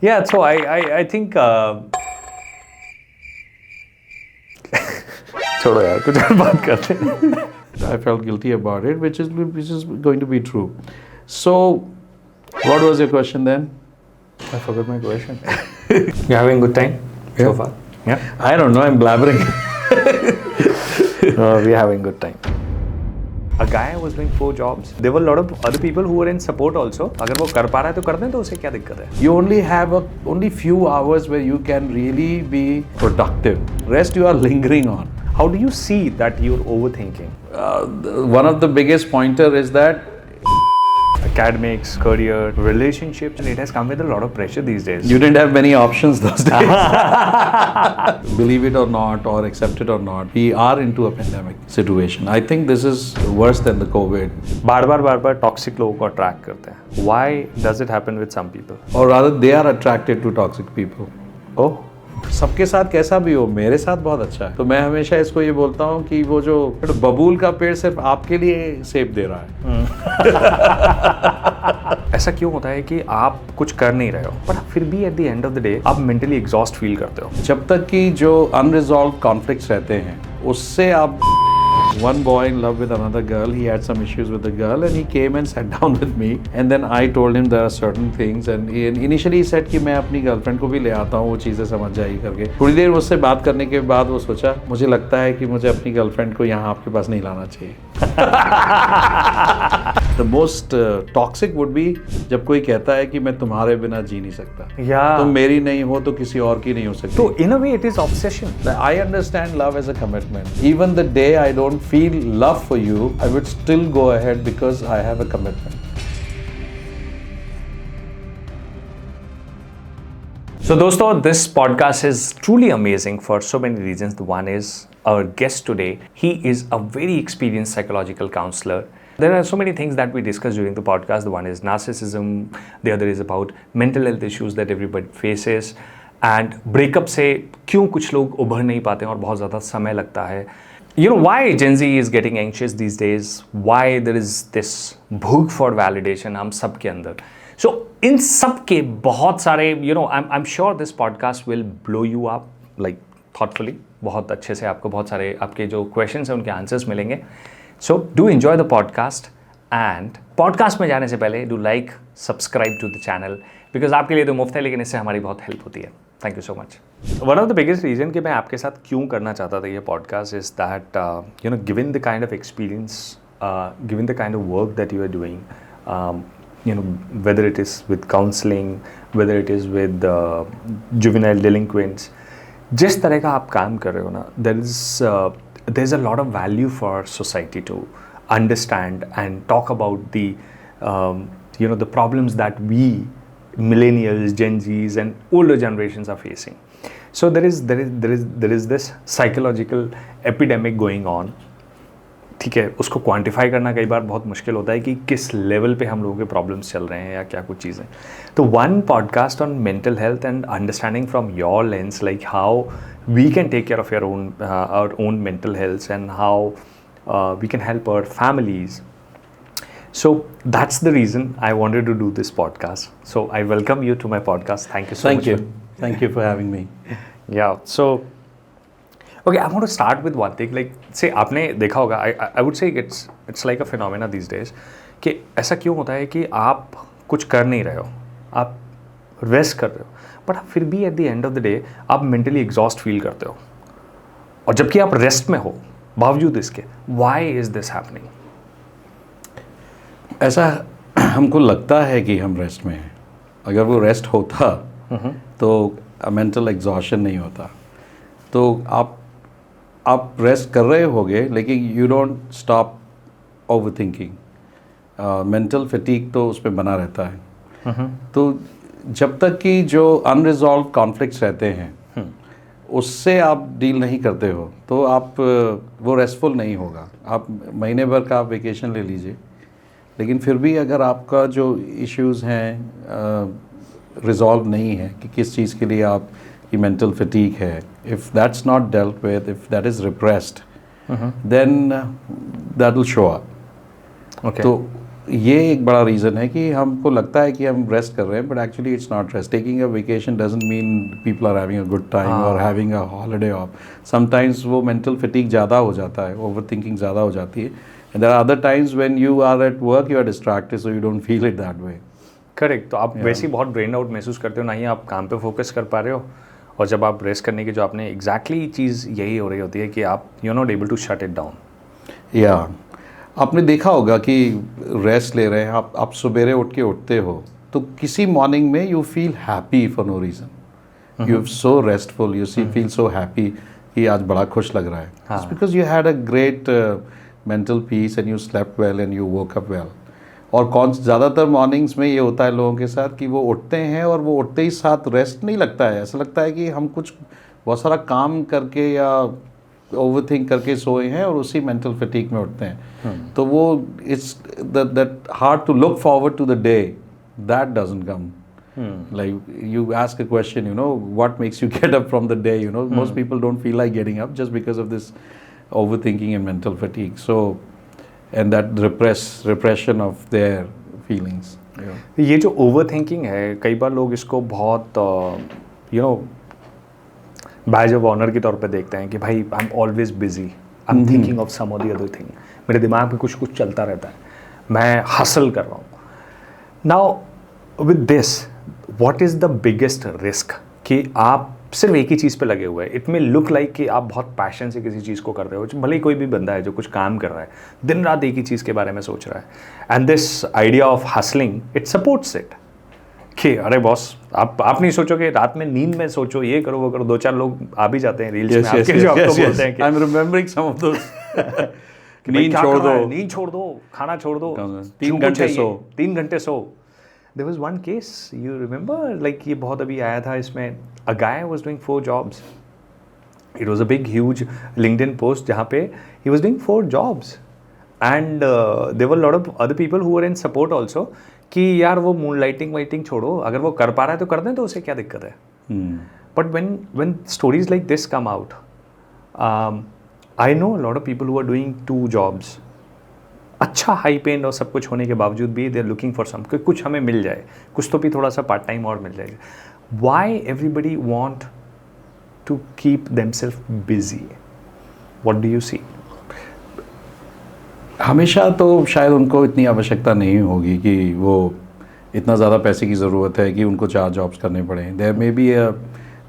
Yeah, so I think छोड़ो यार कुछ और बात करते हैं. I felt guilty about it, which is going to be true. So, what was your question then? I forgot my question. You having good time so far? Yeah. I don't know. I'm blabbering. We're having good time. A guy was doing 4 jobs. There were a lot of other people who were in support also. अगर वो कर पा रहा है तो कर दें, तो उसे क्या दिक्कत है? You only have only few hours where you can really be productive. Rest you are lingering on. How do you see that you're overthinking? One of the biggest pointer is that Academics, career, relationships, and it has come with a lot of pressure these days. you didn't have many options those days. Believe it or not, or accept it or not, we are into a pandemic situation. I think this is worse than the COVID. Bar bar toxic लोगों को attract करते हैं. Why does it happen with some people? Or rather, they are attracted to toxic people. Oh, सबके साथ कैसा भी हो, मेरे साथ बहुत अच्छा है. तो मैं हमेशा इसको ये बोलता हूँ कि वो जो बबूल का पेड़ सिर्फ आपके लिए सेब दे रहा है. ऐसा क्यों होता है कि आप कुछ कर नहीं रहे हो पर फिर भी at the end of the day आप मेंटली एग्जॉस्ट फील करते हो? जब तक कि जो अनरिजॉल्व कॉन्फ्लिक्ट्स रहते हैं उससे आप one boy in love with another girl, he had some issues with the girl and he came and sat down with me and then I told him there are certain things and initially he said कि मैं अपनी girlfriend को भी ले आता हूँ, वो चीज़ें समझ जाएगी करके. थोड़ी देर मुझसे बात करने के बाद वो सोचा मुझे लगता है कि मुझे अपनी गर्लफ्रेंड को यहाँ आपके पास नहीं लाना चाहिए. The most toxic would be जब कोई कहता है कि मैं तुम्हारे बिना जी नहीं सकता. Yeah. तुम मेरी नहीं हो तो किसी और की नहीं हो सकती. तो in a way it is obsession. I understand love as a commitment. Even the day I don't feel love for you, I would still go ahead because I have a commitment. So दोस्तों, this podcast is truly amazing for so many reasons. The one is our guest today. He is a very experienced psychological counselor. There are so many things that we discussed during the podcast. The one is narcissism. The other is about mental health issues that everybody faces. And breakup से क्यों कुछ लोग उभर नहीं पाते हैं और बहुत ज़्यादा समय लगता है. You know why Gen Z is getting anxious these days? Why there is this भूख for validation हम सब के अंदर. So इन सब के बहुत सारे I'm sure this podcast will blow you up like thoughtfully. बहुत अच्छे से आपको बहुत सारे आपके जो questions हैं उनके answers मिलेंगे. So do enjoy the podcast and podcast में जाने से पहले do like, subscribe to the channel because आपके लिए तो मुफ्त है लेकिन इससे हमारी बहुत हेल्प होती है. Thank you so much. One of the biggest reason कि मैं आपके साथ क्यों करना चाहता था ये podcast is that given the kind of experience, given the kind of work that you are doing, whether it is with counseling, whether it is with juvenile delinquents, जिस तरह का आप काम कर रहे हो ना, there's a lot of value for society to understand and talk about the problems that we millennials, Gen Zs and older generations are facing. So there is this psychological epidemic going on. ठीक है, उसको quantify करना कई बार बहुत मुश्किल होता है कि किस लेवल पे हम लोगों के प्रॉब्लम्स चल रहे हैं या क्या कुछ चीज़ें. तो one podcast on mental health and understanding from your lens like how we can take care of our own mental health and how we can help our families. So that's the reason I wanted to do this podcast. So I welcome you to my podcast. Thank you so much. Thank you for having me. Yeah. So okay, I want to start with one thing. Like say आपने देखा होगा, I would say it's like a phenomena these days कि ऐसा क्यों होता है कि आप कुछ कर नहीं रहे हो, आप रेस्ट कर रहे हो बट फिर भी at the end of the day आप मेंटली एग्जॉस्ट फील करते हो और जबकि आप रेस्ट में हो बावजूद इसके. Why is this happening? ऐसा हमको लगता है कि हम रेस्ट में हैं. अगर वो रेस्ट होता तो मेंटल एग्जॉशन नहीं होता. तो आप रेस्ट कर रहे होगे लेकिन you don't stop over thinking. Mental fatigue तो उस पर बना रहता है. तो जब तक कि जो अनरिजॉल्व कॉन्फ्लिक्ट्स रहते हैं उससे आप डील नहीं करते हो तो आप वो रेस्टफुल नहीं होगा. आप महीने भर का आप वेकेशन ले लीजिए लेकिन फिर भी अगर आपका जो इश्यूज़ हैं रिजॉल्व नहीं है कि किस चीज़ के लिए आप की मेंटल फटीग है, if that's not dealt with, if that is repressed, then that will show up. Okay. तो ये एक बड़ा रीज़न है कि हमको लगता है कि हम रेस्ट कर रहे हैं, but actually it's not rest. Taking a vacation doesn't mean people are having a good time और having a holiday off. Sometimes वो मेंटल फटीग ज़्यादा हो जाता है, ओवर थिंकिंग ज़्यादा हो जाती है. And there are other times when you are at work you are distracted, so you don't feel it that way. Correct. तो आप वैसे ही बहुत ड्रेन आउट महसूस करते हो, ना ही आप काम पे फोकस कर पा रहे हो, और जब आप रेस्ट करने की जो आपने एग्जैक्टली चीज़ यही हो रही होती है कि आप you not able to shut it down. या आपने देखा होगा कि रेस्ट ले रहे हैं आप सवेरे उठ के उठते हो तो किसी मॉर्निंग में you feel happy for no reason. You so restful, you feel so happy कि आज बड़ा खुश लग रहा है. It's because you had a great mental peace and you slept well and you woke up well. और ज़्यादातर मॉर्निंग्स में ये होता है लोगों के साथ कि वो उठते हैं और वो उठते ही साथ रेस्ट नहीं लगता है. ऐसा लगता है कि हम कुछ बहुत सारा काम करके या ओवरथिंक करके सोए हैं और उसी मेंटल फटीग में उठते हैं. तो वो it's that hard to look forward to the day that doesn't come. Like you ask a question, what makes you get up from the day? Most people don't feel like getting up just because of this overthinking and mental fatigue. So, and that repression of their feelings. ये जो over thinking है, कई बार लोग इसको बहुत Baij of honour के तौर पे देखते हैं कि भाई I am always busy, I am thinking of some और द अदर थिंग. मेरे दिमाग में कुछ चलता रहता है, मैं हसल कर रहा हूँ. Now with this what is the biggest risk कि आप सिर्फ एक ही चीज़ पे लगे हुए हैं. इट मे लुक लाइक कि आप बहुत पैशन से किसी चीज़ को कर रहे हो, भले ही कोई भी बंदा है जो कुछ काम कर रहा है, दिन रात एक ही चीज़ के बारे में सोच रहा है. And this idea of hustling it supports it कि अरे बॉस आप नहीं सोचो कि रात में नींद में सोचो, ये करो वो करो. दो चार लोग आ भी जाते हैं रील्स में आपके जो आपको बोलते हैं कि I am remembering some of those. नींद छोड़ दो, खाना छोड़ दो, 3 घंटे सो. There was one case, you remember, like ये बहुत अभी आया था इसमें, a guy was doing 4 jobs. It was a big huge LinkedIn post जहाँ पे he was doing 4 jobs. And there were a lot of other people who were in support also कि यार वो moonlighting छोड़ो, अगर वो कर पा रहा है तो कर दें, तो उसे क्या दिक्कत है. But when stories like this come out, I know a lot of people who are doing 2 jobs. अच्छा हाई पेड और सब कुछ होने के बावजूद भी they are looking for some, कुछ हमें मिल जाए, कुछ तो भी थोड़ा सा पार्ट टाइम और मिल जाएगा. Why everybody want to keep themselves busy? What do you see? हमेशा तो शायद उनको इतनी आवश्यकता नहीं होगी कि वो इतना ज़्यादा पैसे की ज़रूरत है कि उनको 4 जॉब्स करने पड़े. There may be a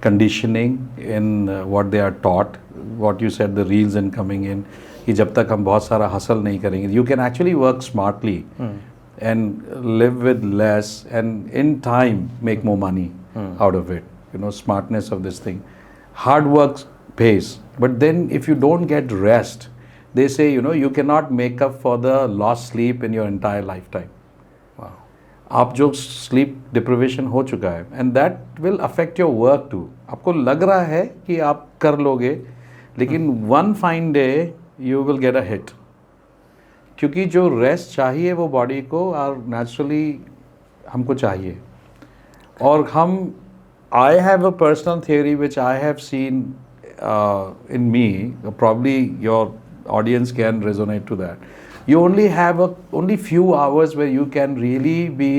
conditioning in what they are taught, what you said, the reels in coming in, कि जब तक हम बहुत सारा हसल नहीं करेंगे, you can actually work smartly and live with less and in time make more money out of it. Smartness of this thing. Hard work pays, but then if you don't get rest, they say you cannot make up for the lost sleep in your entire lifetime. Wow. आप जो sleep deprivation हो चुका है, and that will affect your work too. आपको लग रहा है कि आप कर लोगे, लेकिन one fine day you will get a hit. क्योंकि जो rest चाहिए वो body को और naturally हमको चाहिए. और हम I have a personal theory which I have seen in me, probably your audience can resonate to that. You only have only few hours where you can really be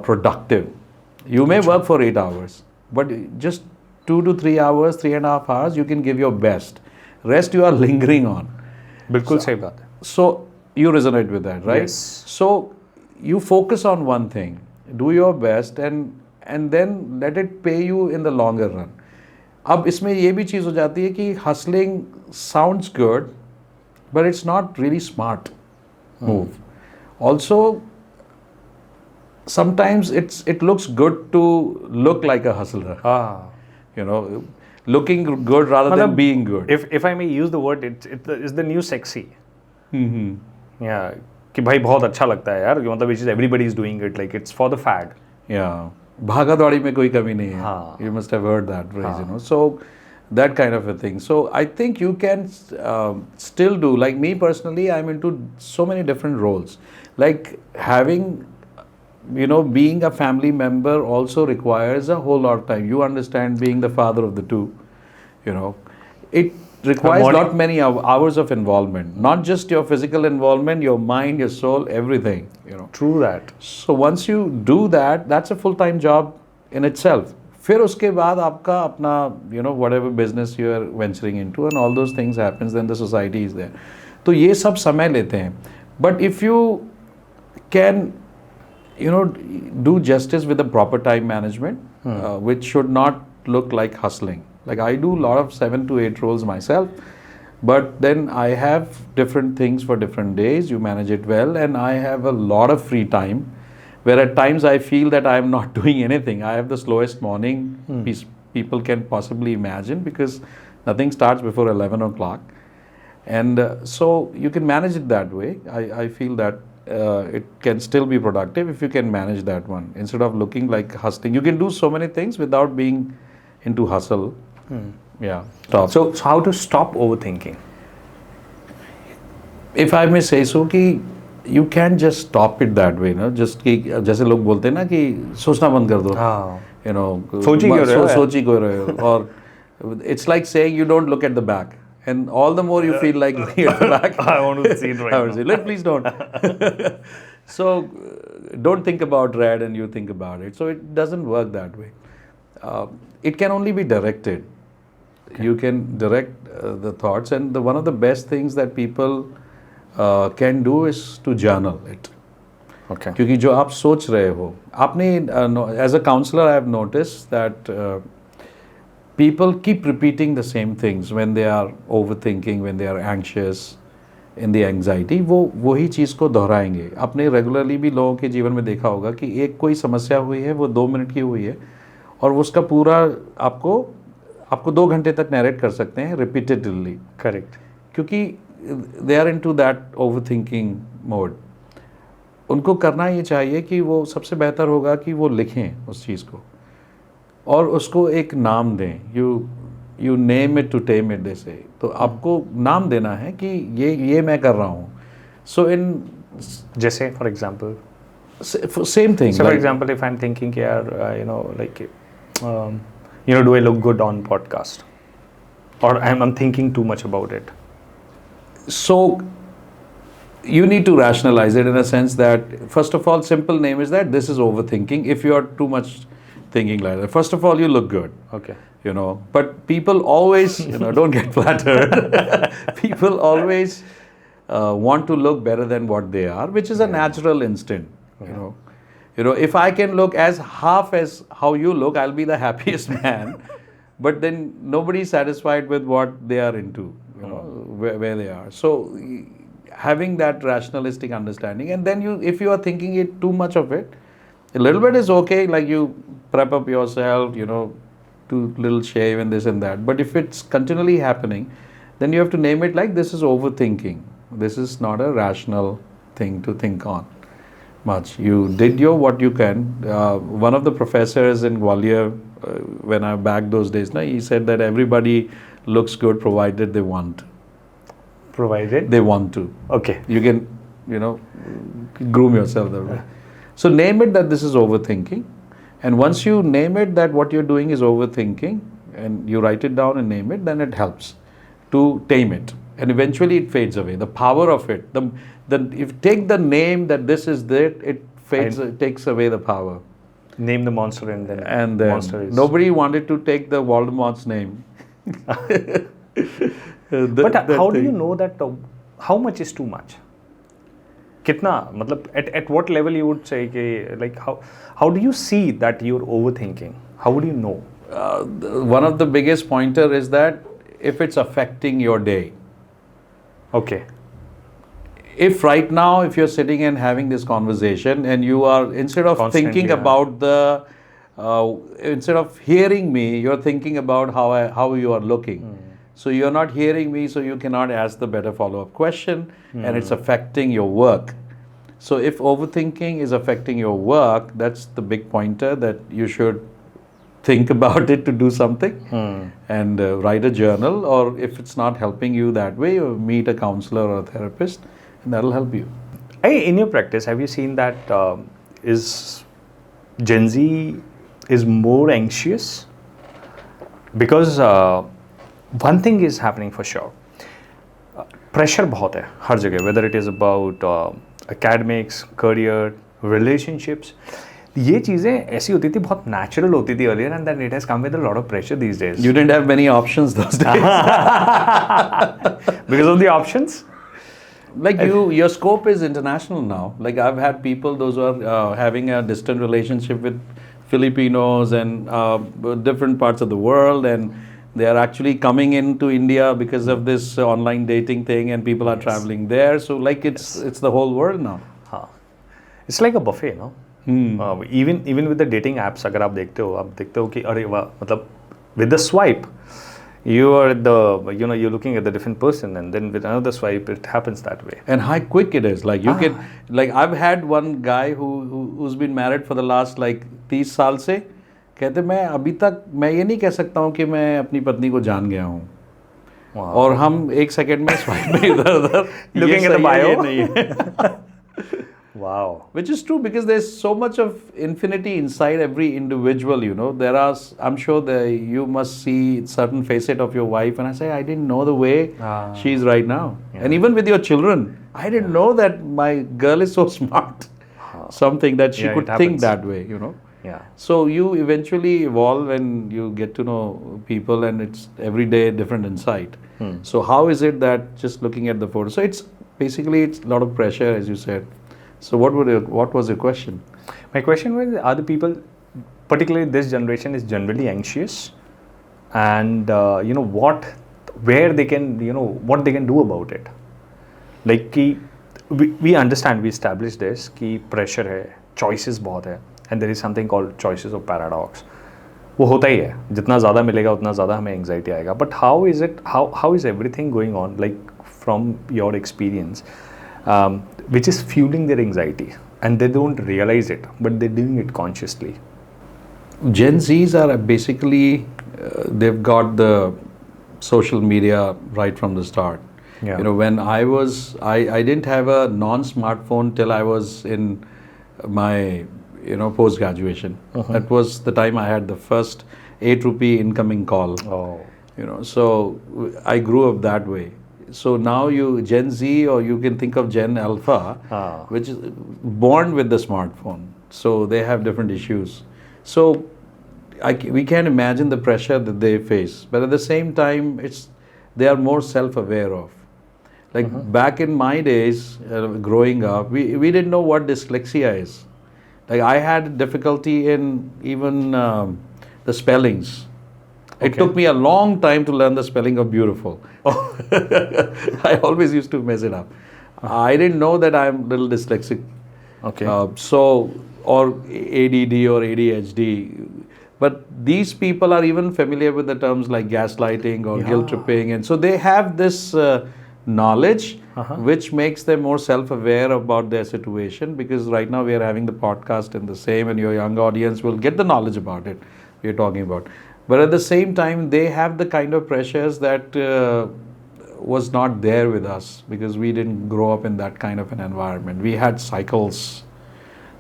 productive. You may work for 8 hours, but just 2 to 3 hours, 3.5 hours, you can give your best. Rest you are lingering on. बिल्कुल सही बात है. So you resonate with that, right? Yes. So you focus on one thing, do your best, and then let it pay you in the longer run. अब इसमें ये भी चीज़ हो जाती है कि hustling sounds good, but it's not really smart move. Also, sometimes it looks good to look like a hustler. Looking good rather than being good. If I may use the word, it's the new sexy. Yeah, कि भाई बहुत अच्छा लगता है यार, मतलब which is everybody is doing it, like it's for the fad. Yeah. भागा दौड़ी में कोई कमी नहीं है. You must have heard that phrase, So that kind of a thing. So I think you can still do. Like me personally, I'm into so many different roles. Like having, being a family member also requires a whole lot of time. You understand, being the father of the two, requires morning- not many hours of involvement. Not just your physical involvement, your mind, your soul, everything. True that. So once you do that, that's a full-time job in itself. फिर उसके बाद आपका अपना whatever business you are venturing into and all those things happens, then the society is there. तो ये सब समय लेते हैं. But if you can do justice with the proper time management, which should not look like hustling. Like I do a lot of 7 to 8 roles myself, but then I have different things for different days. You manage it well, and I have a lot of free time, where at times I feel that I am not doing anything. I have the slowest morning people can possibly imagine, because nothing starts before 11 o'clock. And so you can manage it that way. I feel that it can still be productive if you can manage that one. Instead of looking like hustling, you can do so many things without being into hustle. Yeah. Stop. So how to stop overthinking? If I may say so, कि you can't just stop it that way, no? Just कि जैसे लोग बोलते हैं ना कि सोचना बंद कर दो. हाँ. सोच ही क्यों रहे हो. Or it's like saying you don't look at the back. And all the more you feel like looking at the back. I want to see it right now. Say, please don't. So don't think about red and you think about it. So it doesn't work that way. It can only be directed. Okay. You can direct the thoughts, and one of the best things that people can do is to journal it. Okay. क्योंकि जो आप सोच रहे हो, आपने as a counselor I have noticed that people keep repeating the same things when they are overthinking, when they are anxious, in the anxiety. वो वही चीज़ को दोहराएंगे. आपने रेगुलरली भी लोगों के जीवन में देखा होगा कि एक कोई समस्या हुई है, वो 2 मिनट की हुई है, और उसका पूरा आपको 2 घंटे तक नरेट कर सकते हैं रिपीटेडली. करेक्ट. क्योंकि they are into that overthinking mode. उनको करना ये चाहिए कि वो सबसे बेहतर होगा कि वो लिखें उस चीज़ को और उसको एक नाम दें. You name it to tame it, जैसे. तो आपको नाम देना है कि ये मैं कर रहा हूँ. सो इन जैसे for example same thing. For example if I am thinking कि यार do I look good on podcast, or I'm thinking too much about it? So you need to rationalize it in a sense that, first of all, simple name is that this is overthinking. If you are too much thinking like that, first of all, you look good. Okay. But people always, don't get flattered. People always want to look better than what they are, which is a natural instinct. If I can look as half as how you look, I'll be the happiest man. But then nobody is satisfied with what they are into, where they are. So having that rationalistic understanding, and then if you are thinking it too much of it, a little bit is okay. Like you prep up yourself, do little shave and this and that. But if it's continually happening, then you have to name it like this is overthinking. This is not a rational thing to think on much. You did what you can. One of the professors in Gwalior, when I back those days, he said that everybody looks good provided they want. Provided? They want to. Okay. You can, groom yourself that way. So name it that this is overthinking. And once you name it that what you're doing is overthinking, and you write it down and name it, then it helps to tame it. And eventually it fades away. The power of it. If you take the name that this is that, it fades, it takes away the power. Name the monster and then the monster is. Nobody wanted to take the Voldemort's name. But how do you know that how much is too much? Kitna? Matlab, at what level you would say like how do you see that you're overthinking? How would you know? One of the biggest pointer is that if it's affecting your day. Okay. If right now, if you're sitting and having this conversation and you are, instead of thinking about instead of hearing me, you're thinking about how you are looking. So you're not hearing me, so you cannot ask the better follow-up question, and it's affecting your work. So if overthinking is affecting your work, that's the big pointer that you should think about it to do something and write a journal, or if it's not helping you that way, you meet a counselor or a therapist, and that'll help you. In your practice, have you seen that is Gen Z is more anxious? Because one thing is happening for sure. Pressure बहुत है हर जगह, whether it is about academics, career, relationships. ये चीज़ें ऐसी होती थी, बहुत natural होती थी earlier, and then it has come with a lot of pressure these days. You didn't have many options those days. Because of the options? Like your scope is international now. Like I've had people, those who are having a distant relationship with Filipinos and different parts of the world, and they are actually coming into India because of this online dating thing, and people are traveling there. So like it's the whole world now. हाँ, it's like a buffet, no? Even with the dating apps, अगर आप देखते हो कि अरे वाह, मतलब with the swipe, you are at the, you're looking at the different person, and then with another swipe it happens that way. And how quick it is. Like you can, like I've had one guy who's been married for the last like 30 साल से, कहते मैं अभी तक मैं ये नहीं कह सकता हूँ कि मैं अपनी पत्नी को जान गया हूँ. और हम 1 सेकंड में स्वाइप में इधर Looking at the bio. नहीं है. Wow. Which is true, because there's so much of infinity inside every individual, There are, I'm sure that you must see certain facet of your wife, and I say, I didn't know the way she's right now. Yeah. And even with your children, I didn't know that my girl is so smart. Something that she could think that way, Yeah. So you eventually evolve and you get to know people, and it's every day different insight. So how is it that just looking at the photo? So it's basically it's a lot of pressure, as you said. So what was your question? My question was, are the people, particularly this generation, is generally anxious, and where they can, what they can do about it? Like we understand, we established this कि pressure है, choices बहुत है, and there is something called choices of paradox. वो होता ही है, जितना ज़्यादा मिलेगा उतना ज़्यादा हमें anxiety आएगा. But how is everything going on, like from your experience, which is fueling their anxiety, and they don't realize it, but they're doing it consciously? Gen Zs are basically, they've got the social media right from the start. Yeah. When I didn't have a non-smartphone till I was in my, post-graduation. That was the time I had the first 8 rupee incoming call. Oh. So I grew up that way. So now you Gen Z, or you can think of Gen Alpha, which is born with the smartphone. So they have different issues. So we can imagine the pressure that they face. But at the same time, they are more self-aware of. Like back in my days, growing up, we didn't know what dyslexia is. Like I had difficulty in even the spellings. It took me a long time to learn the spelling of beautiful. I always used to mess it up. I didn't know that I'm a little dyslexic. Okay. Or ADD or ADHD. But these people are even familiar with the terms like gaslighting or guilt tripping. And so they have this knowledge which makes them more self-aware about their situation, because right now we are having the podcast in the same, and your young audience will get the knowledge about it we're talking about. But at the same time, they have the kind of pressures that was not there with us, because we didn't grow up in that kind of an environment. We had cycles.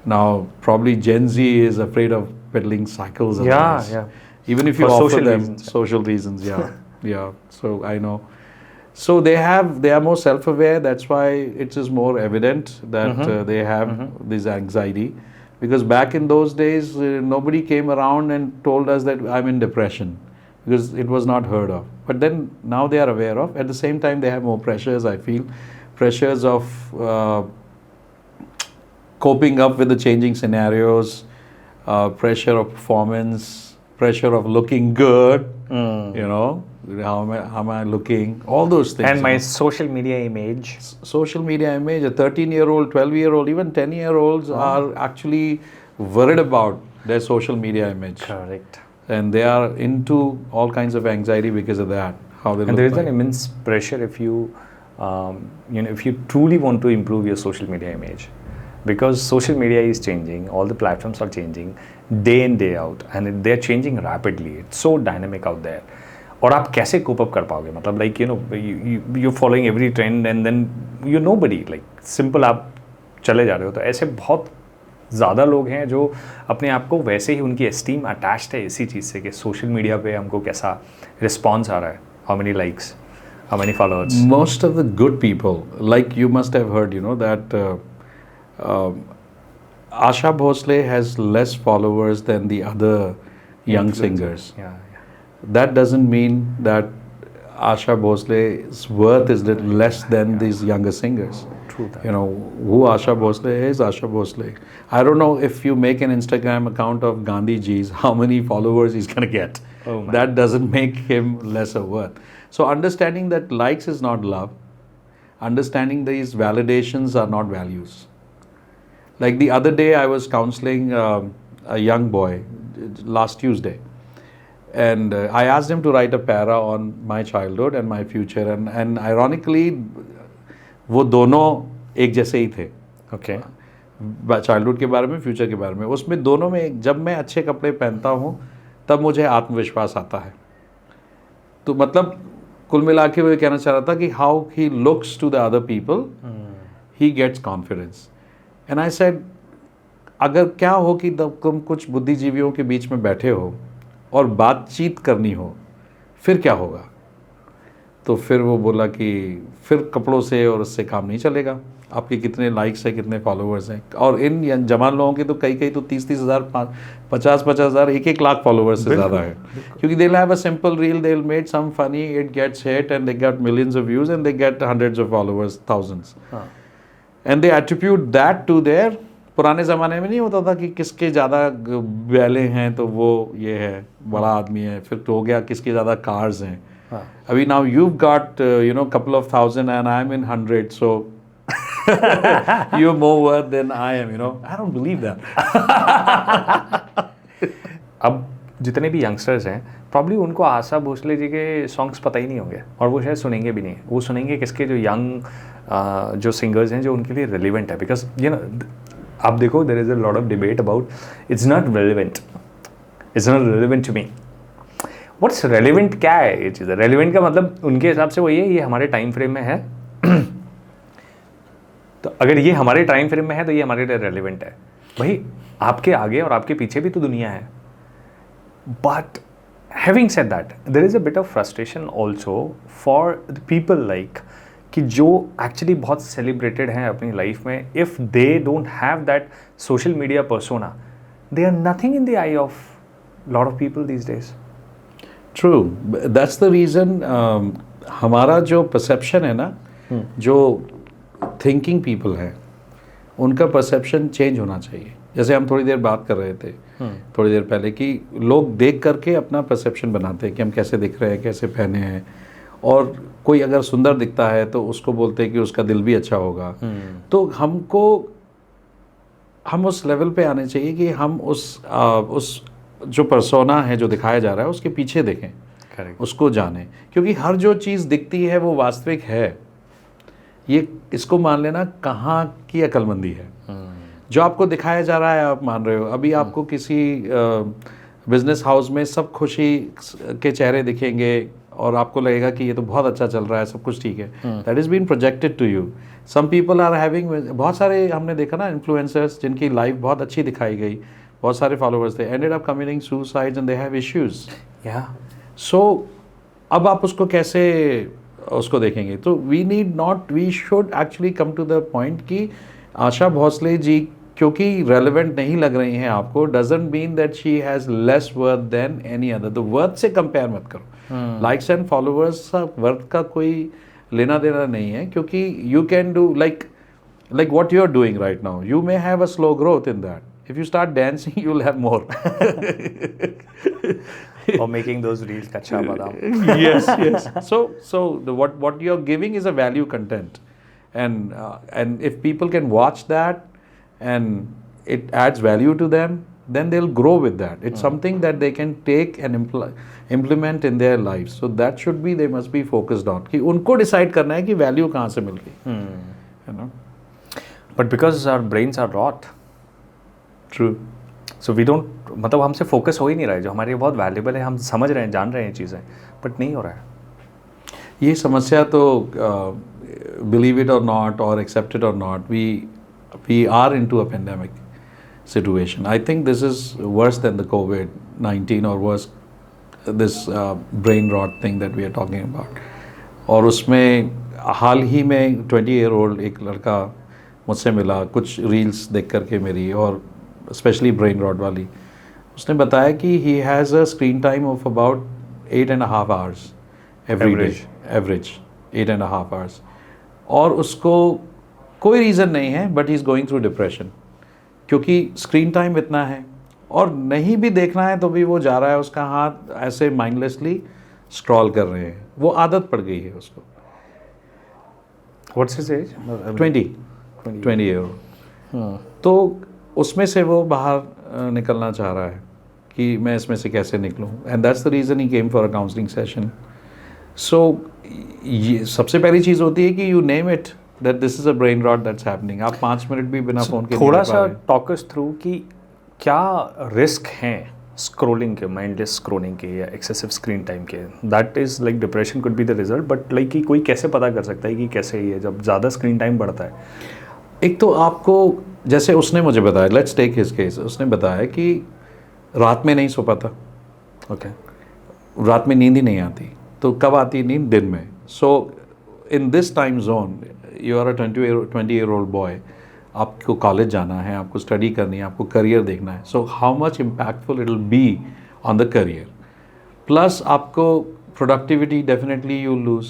Now, probably Gen Z is afraid of peddling cycles. Yeah. Even if you for offer social them reasons. Social reasons, yeah. So I know. So they are more self-aware. That's why it is more evident that they have this anxiety. Because back in those days, nobody came around and told us that I'm in depression, because it was not heard of. But then now they are aware of. At the same time, they have more pressures, I feel. Pressures of coping up with the changing scenarios, pressure of performance, pressure of looking good, how am I looking, all those things. And my social media image. Social media image, a 13-year-old, 12-year-old, even 10-year-olds are actually worried about their social media image. Correct. And they are into all kinds of anxiety because of that. How they look. And there is an immense pressure if you, if you truly want to improve your social media image, because social media is changing, all the platforms are changing day in, day out, and they're changing rapidly. It's so dynamic out there. और आप कैसे cope up कर पाओगे, मतलब like you following every trend and then you nobody, like simple आप चले जा रहे हो. तो ऐसे बहुत ज़्यादा लोग हैं जो अपने आप को वैसे ही, उनकी एस्टीम अटैच्ड है इसी चीज़ से कि सोशल मीडिया पे हमको कैसा रिस्पॉन्स आ रहा है, How many likes? How many followers? Most of the good people, like you must have heard, that Asha Bhosle has less followers than the other young singers. Yeah. That doesn't mean that Asha Bhosle's worth is little less than these younger singers. True that. Who Asha Bhosle is Asha Bhosle. I don't know if you make an Instagram account of Gandhi Ji's, how many followers he's going to get. Oh my. That doesn't make him lesser worth. So understanding that likes is not love, understanding these validations are not values. Like the other day I was counseling a young boy last Tuesday. And I asked him to write a para on my childhood and my future. And ironically, वो दोनों एक जैसे ही थे. Okay. Childhood के बारे में, future के बारे में. उसमें दोनों में जब मैं अच्छे कपड़े पहनता हूँ तब मुझे आत्मविश्वास आता है. तो मतलब कुल मिला के वो कहना चाह रहा था कि how he looks to the other people, he gets confidence. And I said, अगर क्या हो कि तुम कुछ बुद्धिजीवियों के बीच में बैठे हो और बातचीत करनी हो, फिर क्या होगा? तो फिर वो बोला कि फिर कपड़ों से और उससे काम नहीं चलेगा. आपके कितने लाइक्स हैं, कितने फॉलोअर्स हैं. और इन जवान लोगों के तो कई तो 30 हज़ार, 50 हज़ार, 1 लाख फॉलोअर्स से ज़्यादा है. क्योंकि they have a simple reel, they made some funny, it gets hit and they get millions of views and they get hundreds of followers, thousands. And they attribute that to their. पुराने ज़माने में नहीं होता था कि किसके ज़्यादा ballet हैं तो वो ये है, बड़ा आदमी है. फिर तो हो गया किसके ज़्यादा कार्स हैं. अभी now you've got couple of thousand and I'm in 100, so you're more worth than I am. I don't believe that. अब जितने भी यंगस्टर्स हैं, प्रॉब्ली उनको आशा भोसले जी के सॉन्ग्स पता ही नहीं होंगे और वो शायद सुनेंगे भी नहीं. वो सुनेंगे किसके, जो यंग जो सिंगर्स हैं जो उनके लिए रेलिवेंट है. बिकॉज आप देखो, there is a lot of debate about it's not relevant to me. What's relevant क्या है ये चीज़? रेलिवेंट का मतलब उनके हिसाब से वही है, ये हमारे टाइम फ्रेम में है. तो अगर ये हमारे टाइम फ्रेम में है तो ये हमारे लिए रेलिवेंट है. भाई आपके आगे और आपके पीछे भी तो दुनिया है. But having said that, there is a bit of frustration also for the people like कि जो एक्चुअली बहुत सेलिब्रेटेड हैं अपनी लाइफ में. If they don't have that social media persona, they are nothing in the eye of lot of people these days. True. That's the reason. हमारा जो perception है ना, जो थिंकिंग पीपल है, उनका परसेप्शन चेंज होना चाहिए. जैसे हम थोड़ी देर बात कर रहे थे थोड़ी देर पहले कि लोग देख करके अपना परसेप्शन बनाते हैं कि हम कैसे दिख रहे हैं, कैसे पहने हैं. और कोई अगर सुंदर दिखता है तो उसको बोलते हैं कि उसका दिल भी अच्छा होगा. तो हम उस लेवल पे आने चाहिए कि हम उस जो पर्सोना है जो दिखाया जा रहा है उसके पीछे देखें. Correct. उसको जानें. क्योंकि हर जो चीज़ दिखती है वो वास्तविक है. ये इसको मान लेना कहाँ की अक्लमंदी है. जो आपको दिखाया जा रहा है आप मान रहे हो. अभी आपको किसी बिजनेस हाउस में सब खुशी के चेहरे दिखेंगे और आपको लगेगा कि ये तो बहुत अच्छा चल रहा है, सब कुछ ठीक है. That is been projected to you. Some people are having, बहुत सारे हमने देखा ना इन्फ्लुएंसर्स जिनकी लाइफ बहुत अच्छी दिखाई गई, बहुत सारे फॉलोअर्स थे, ended up committing suicides and they have issues. So अब आप उसको कैसे उसको देखेंगे? तो we should actually come to the point कि आशा भोसले जी क्योंकि रेलेवेंट नहीं लग रही हैं आपको, doesn't mean that she has less worth than any other. तो वर्थ से कंपेयर मत करो. लाइक्स एंड फॉलोअर्स का वर्थ का कोई लेना देना नहीं है. क्योंकि you can do like what you are doing right now, you may have a slow growth in that. If you start dancing, you'll have more. Or making those reels, kacha badam. Yes. So what you're giving is a value content, and if people can watch that and it adds value to them, then they'll grow with that. It's something that they can take and implement in their lives. So that should be, they must be focused on कि उनको decide करना है कि value कहाँ से मिल गई. You know. But because our brains are rot. True. So we don't, मतलब हमसे फोकस हो ही नहीं रहा है जो हमारे लिए बहुत वैल्यूबल है. हम समझ रहे हैं, जान रहे हैं चीज़ें, बट नहीं हो रहा है. ये समस्या तो believe it or not or accept it or not, we are into a pandemic situation. I think this is worse than the COVID-19 or worse this brain rot thing that we are talking about. और उसमें हाल ही में 20-year-old एक लड़का मुझसे मिला कुछ reels देख करके मेरी, और स्पेशली ब्रेन रॉट वाली. उसने बताया कि he has a screen time of about 8.5 hours every day, average 8.5 hours. और उसको कोई रीज़न नहीं है, but he is going through depression, क्योंकि स्क्रीन टाइम इतना है, और नहीं भी देखना है तो भी वो जा रहा है, उसका हाथ ऐसे माइंडलेसली स्क्रॉल कर रहे हैं, वो आदत पड़ गई है उसको. What's his age? 20 year old. तो उसमें से वो बाहर निकलना चाह रहा है कि मैं इसमें से कैसे निकलूं, and that's the reason he came for a counselling session. So ये सबसे पहली चीज़ होती है कि you name it that this is a brain rot that's happening. आप 5 मिनट भी बिना फ़ोन के थोड़ा सा टॉक अस थ्रू कि क्या रिस्क हैं स्क्रोलिंग के, माइंडलेस स्क्रोलिंग के या एक्सेसिव स्क्रीन टाइम के. That is like depression could be the result, but like कि कोई कैसे पता कर सकता है कि कैसे ही है जब ज़्यादा स्क्रीन टाइम बढ़ता है. एक तो आपको, जैसे उसने मुझे बताया, लेट्स टेक हिज केस, उसने बताया कि रात में नहीं सो पाता. ओके. रात में नींद ही नहीं आती. तो कब आती नींद? दिन में. So in this time zone you are a 20-year-old boy, आपको कॉलेज जाना है, आपको स्टडी करनी है, आपको करियर देखना है. So how much impactful it will be on the career. Plus आपको productivity definitely you lose.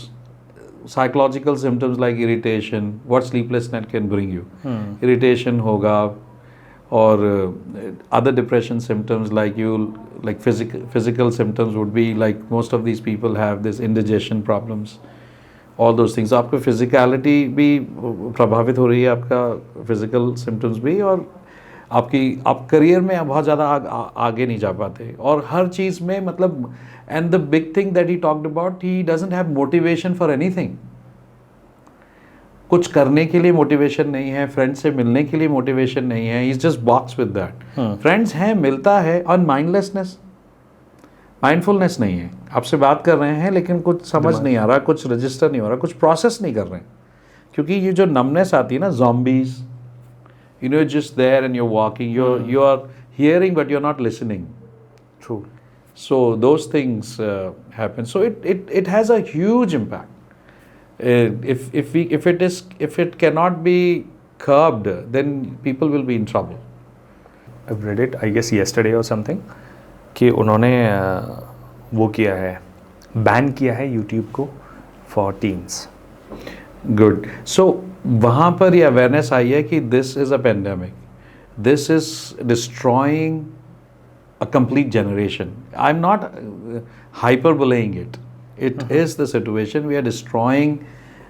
Psychological symptoms like irritation, what sleepless night can bring you. Irritation होगा, और other depression symptoms like physical symptoms would be like most of these people have this indigestion problems, all those things. आपको physicality भी प्रभावित हो रही है, आपका physical symptoms भी, और आप करियर में बहुत ज़्यादा आगे नहीं जा पाते, और हर चीज़ में मतलब. and the big thing that he talked about, he doesn't have motivation for anything. कुछ करने के लिए मोटिवेशन नहीं है, फ्रेंड्स से मिलने के लिए मोटिवेशन नहीं है, he is just box with that. Friends हैं, मिलता है, और माइंडलेसनेस, माइंडफुलनेस नहीं है. आपसे बात कर रहे हैं लेकिन कुछ समझ नहीं आ रहा, कुछ रजिस्टर नहीं हो रहा, कुछ प्रोसेस नहीं कर रहे हैं. क्योंकि ये जो नमनेस आती है ना, zombies, you know, just there and you're walking, you are hearing but you're not listening. True. So those things happen. So it has a huge impact. If it cannot be curbed, then people will be in trouble. I've read it, I guess yesterday or something, कि उन्होंने वो किया है, ban किया है YouTube को for teens. Good. So वहाँ पर ये अवेयरनेस आई है कि this is a pandemic. This is destroying a complete generation. I'm not hyperbolaying it. It is the situation. We are destroying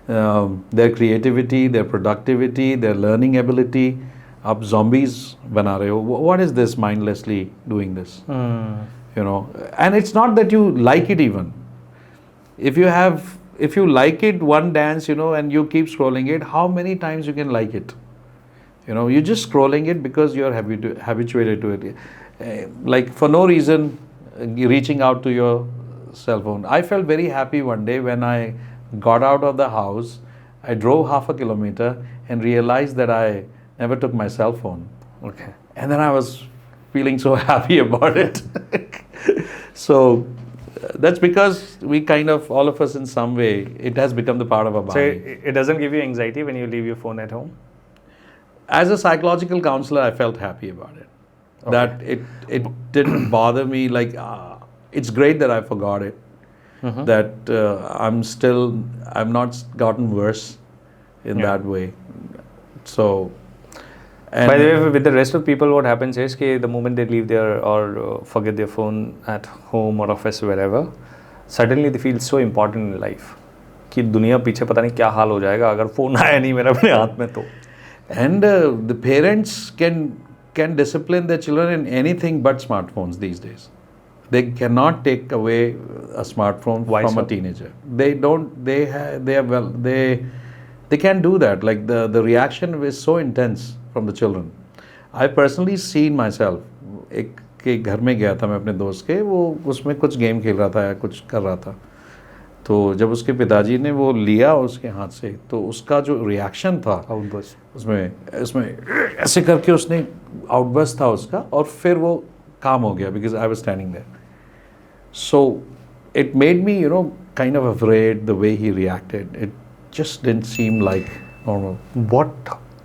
their creativity, their productivity, their learning ability. आप zombies बना रहे हो. What is this mindlessly doing this? You know, and it's not that you like it even. If you like it, one dance, you know, and you keep scrolling it, how many times you can like it? You know, you're just scrolling it because you're habituated to it. Like for no reason, reaching out to your cell phone. I felt very happy one day when I got out of the house. I drove half a kilometer and realized that I never took my cell phone. Okay. And then I was feeling so happy about it. So that's because we kind of, all of us in some way, it has become the part of our body. So it doesn't give you anxiety when you leave your phone at home? As a psychological counselor, I felt happy about it. Okay. That it didn't bother me. Like it's great that I forgot it. That I'm not gotten worse in that way. So. By the way, with the rest of people, what happens is that the moment they leave their or forget their phone at home or office, wherever, suddenly they feel so important in life कि दुनिया पीछे पता नहीं क्या हाल हो जाएगा अगर phone आया नहीं मेरा अपने हाथ में तो. And the parents can discipline their children in anything but smartphones these days. They cannot take away a smartphone from a teenager. They don't. They can't do that. Like the reaction is so intense from the children. I personally seen myself. एक घर में गया था मैं अपने दोस्त के, वो उसमें कुछ गेम खेल रहा था या कुछ कर रहा था. तो जब उसके पिताजी ने वो लिया उसके हाथ से, तो उसका जो रिएक्शन था आउटबर्स्ट, उसमें ऐसे करके उसने आउटबर्स्ट था उसका, और फिर वो काम हो गया because I was standing there. So it made me, kind of afraid the way he reacted. It just didn't seem like normal. What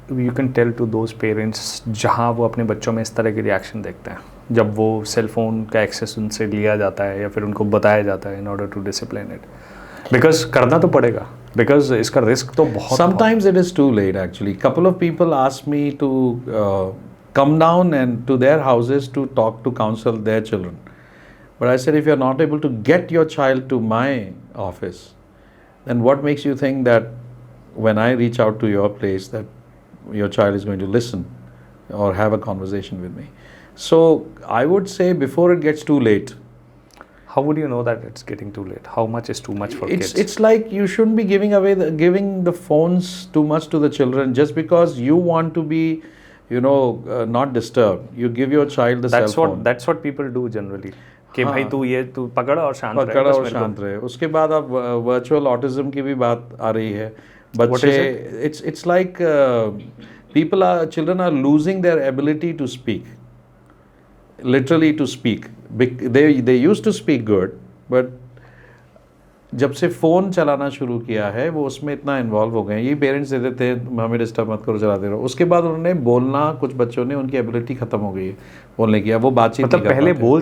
you can tell to those parents जहाँ वो अपने बच्चों में इस तरह के रिएक्शन देखते हैं जब वो सेल फोन का एक्सेस उनसे लिया जाता है या फिर उनको बताया जाता है in order to discipline it, because करना तो पड़ेगा, बिकॉज इसका रिस्क तो बहुत Sometimes it is too late actually. Couple of people asked me to come down and to their houses to talk to counsel their children. But I said, if you're not able to get your child to my office, then what makes you think that when I reach out to your place that your child is going to listen or have a conversation with me? So I would say before it gets too late. How would you know that it's getting too late? How much is too much for kids? It's like you shouldn't be giving the phones too much to the children just because you want to be, not disturbed. You give your child the cell phone. That's what people do generally. कि भाई तू पकड़ और शांत रहे। पकड़ और शांत रहे। उसके बाद अब वर्चुअल ऑटिज्म की भी बात आ रही है। बच्चे it's like children are losing their ability to speak. Literally to speak. They used to speak good, but जब से फ़ोन चलाना शुरू किया है वो उसमें इतना इन्वॉल्व हो गए हैं। ये पेरेंट्स देते थे हमें डिस्टर्ब मत करो, चलाते रहो। उसके बाद उन्होंने बोलना, कुछ बच्चों ने उनकी एबिलिटी ख़त्म हो गई है बोलने की। अब वो बातचीत मतलब पहले बोल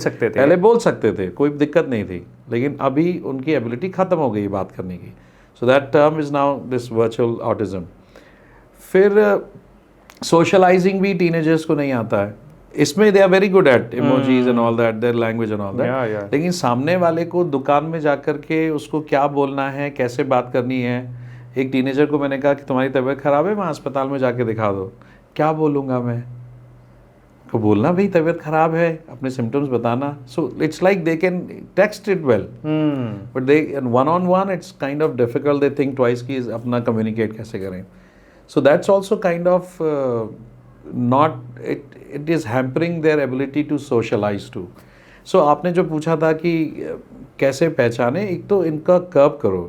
सकते थे, कोई दिक्कत नहीं थी, लेकिन अभी उनकी एबिलिटी ख़त्म हो गई बात करने की। So that term is now this virtual autism. फिर सोशलाइजिंग भी टीनेजर्स को नहीं आता है। इसमें they are very good at emojis and all that, their language and all that, लेकिन सामने वाले को दुकान में जाकर के उसको क्या बोलना है, कैसे बात करनी है। एक टीनेजर को मैंने कहा कि तुम्हारी तबीयत ख़राब है, मैं अस्पताल में जाके दिखा दो। क्या बोलूँगा मैं? को बोलना भाई तबीयत ख़राब है, अपने सिम्टम्स बताना। So it's like they can text it well, but they one on one it's kind of difficult. They think twice कि अपना कम्युनिकेट कैसे करें। So that's also kind of it is hampering their ability to socialize too. So आपने जो पूछा था कि कैसे पहचाने, एक तो इनका कर्व करो।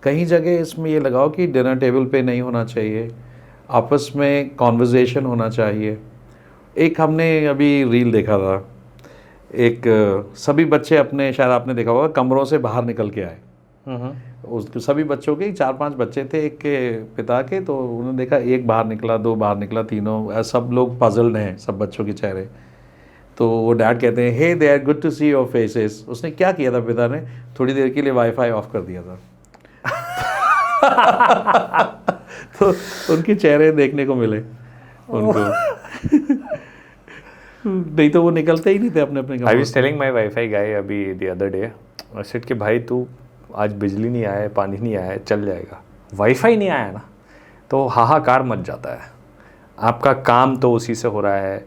कहीं जगह इसमें ये लगाओ कि डिनर टेबल पे नहीं होना चाहिए, आपस में कॉन्वर्जेशन होना चाहिए। एक हमने अभी रील देखा था, एक सभी बच्चे अपने, शायद आपने देखा होगा, कमरों से बाहर निकल के आए। उस सभी बच्चों के 4-5 बच्चे थे एक के पिता के, तो उन्होंने देखा एक बाहर निकला, 2 बाहर निकला, तीनों, सब लोग पजल्ड हैं, सब बच्चों के चेहरे। तो वो डैड कहते हैं, hey they are good to see your faces. उसने क्या किया था पिता ने? थोड़ी देर के लिए वाईफाई ऑफ कर दिया था। तो उनके चेहरे देखने को मिले उनको। नहीं तो वो निकलते ही नहीं थे अपने अपने। I was telling my wifi guy अभी the other day, I said कि भाई तू आज बिजली नहीं आया है, पानी नहीं आया है, चल जाएगा, वाईफाई नहीं आया ना तो हाहाकार मच जाता है। आपका काम तो उसी से हो रहा है,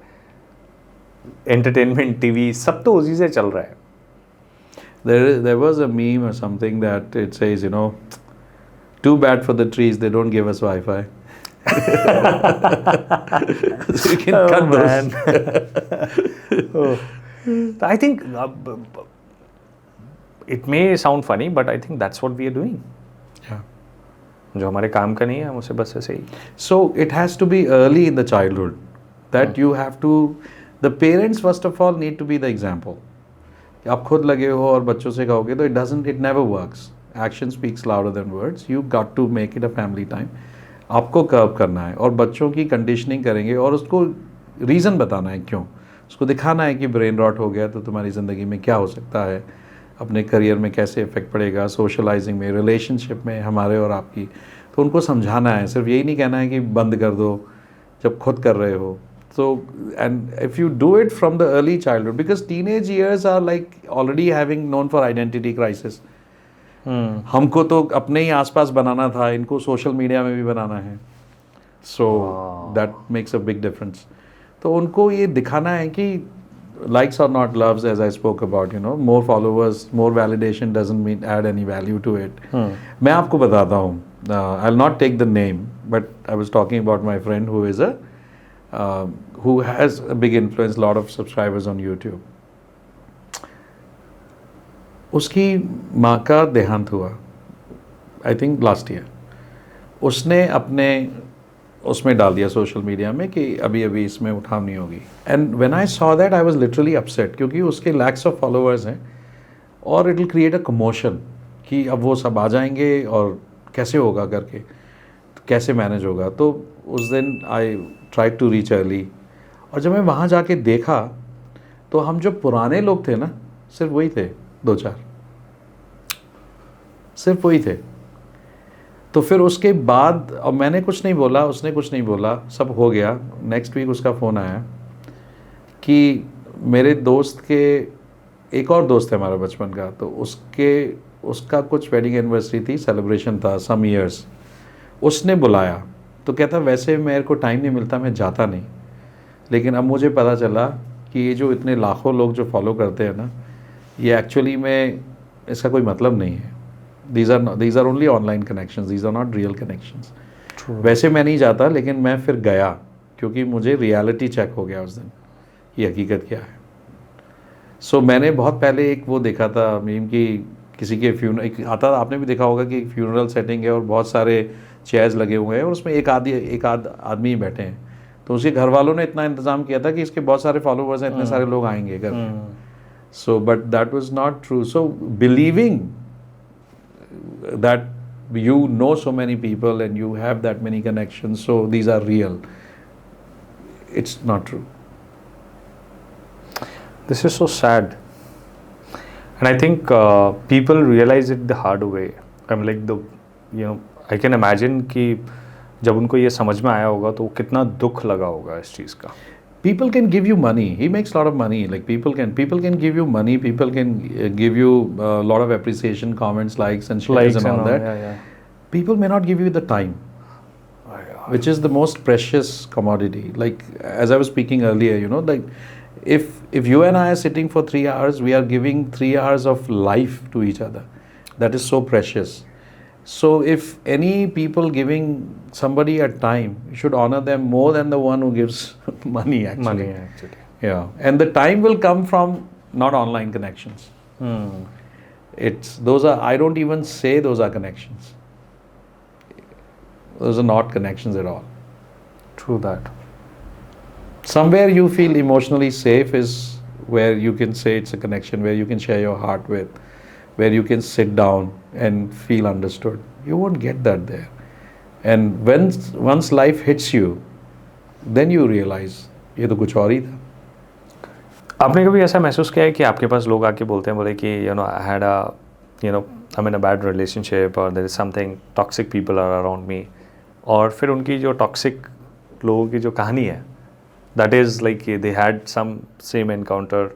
एंटरटेनमेंट, टीवी सब तो उसी से चल रहा है। There was a meme or something that it says, too bad for the trees, they don't give us Wi-Fi. So you can cut those. I think it may sound funny, but I think that's what we are doing. Yeah. जो हमारे काम का नहीं है, हम उसे बस ऐसे ही। So it has to be early in the childhood that you have to, the parents first of all need to be the example. आप खुद लगे हो और बच्चों से कहोगे तो it never works. Action speaks louder than words. You got to make it a family time. आपको कर्व करना है और बच्चों की कंडीशनिंग करेंगे और उसको रीज़न बताना है क्यों। उसको दिखाना है कि ब्रेन रॉट हो गया तो तुम्हारी ज़िंदगी में क्या हो सकता है, अपने करियर में कैसे इफेक्ट पड़ेगा, सोशलाइजिंग में, रिलेशनशिप में हमारे और आपकी। तो उनको समझाना है, सिर्फ यही नहीं कहना है कि बंद कर दो जब खुद कर रहे हो। So and if you do it from the early childhood, because teenage years are like already having known for identity crisis. हमको तो अपने ही आसपास बनाना था, इनको सोशल मीडिया में भी बनाना है। So that makes a big difference. तो उनको ये दिखाना है कि likes are not loves, as I spoke about, more followers, more validation doesn't mean add any value to it. मैं आपको बताता हूँ, I'll not take the name, but I was talking about my friend who is who has a big influence, lot of subscribers on YouTube. उसकी माँ का देहांत हुआ, I think last year. उसने अपने उसमें डाल दिया सोशल मीडिया में कि अभी अभी इसमें उठाव नहीं होगी। And when I saw that I was literally upset, क्योंकि उसके लैक्स ऑफ फॉलोअर्स हैं और it will create a commotion कि अब वो सब आ जाएंगे और कैसे होगा करके, तो कैसे मैनेज होगा। तो उस दिन I try to reach early, और जब मैं वहाँ जाके देखा तो हम जो पुराने लोग थे ना, सिर्फ वही थे, 2-4, सिर्फ वही थे। तो फिर उसके बाद अब मैंने कुछ नहीं बोला, उसने कुछ नहीं बोला, सब हो गया। नेक्स्ट वीक उसका फ़ोन आया कि मेरे दोस्त के, एक और दोस्त है हमारा बचपन का, तो उसका कुछ वेडिंग एनिवर्सरी थी, सेलिब्रेशन था सम ईयर्स, उसने बुलाया। तो कहता वैसे मेरे को टाइम नहीं मिलता, मैं जाता नहीं, लेकिन अब मुझे पता चला कि ये जो इतने लाखों लोग जो फॉलो करते हैं ना, ये एक्चुअली में इसका कोई मतलब नहीं है। These are only online connections, these are not real connections. वैसे मैं नहीं जाता, लेकिन मैं फिर गया क्योंकि मुझे रियलिटी चेक हो गया उस दिन, ये हकीकत क्या है। सो मैंने बहुत पहले एक वो देखा था मीम की, किसी के फ्यूनरल आता, आपने भी देखा होगा कि एक फ्यूनरल सेटिंग है और बहुत सारे चेयर्स लगे हुए हैं और उसमें एक आध आदमी ही बैठे हैं। तो उसके घर वालों ने इतना इंतज़ाम किया था कि इसके बहुत सारे फॉलोवर्स हैं, इतने सारे लोग आएंगे करके। So but that was not true. So believing that you know so many people and you have that many connections, so these are real, it's not true. This is so sad, and I think people realize it the hard way. I'm like I can imagine कि जब उनको ये समझ में आया होगा तो कितना दुख लगा होगा इस चीज़ का। People can give you money. He makes a lot of money. Like people can give you money. People can give you a lot of appreciation, comments, likes and shares and all that. Yeah. People may not give you the time, which is the most precious commodity. Like as I was speaking earlier, like if you and I are sitting for 3 hours, we are giving 3 hours of life to each other. That is so precious. So if any people giving somebody a time, you should honor them more than the one who gives money actually. Yeah, and the time will come from not online connections. It's those are, I don't even say those are connections. Those are not connections at all. True that. Somewhere you feel emotionally safe is where you can say it's a connection, where you can share your heart with, where you can sit down and feel understood. You won't get that there. And once life hits you, then you realize ये तो कुछ और ही था। आपने कभी ऐसा महसूस किया है कि आपके पास लोग आके बोलते हैं, बोले कि I had a I'm in a bad relationship or there is something toxic people are around me, और फिर उनकी जो टॉक्सिक लोगों की जो कहानी है, that is like they had some same encounter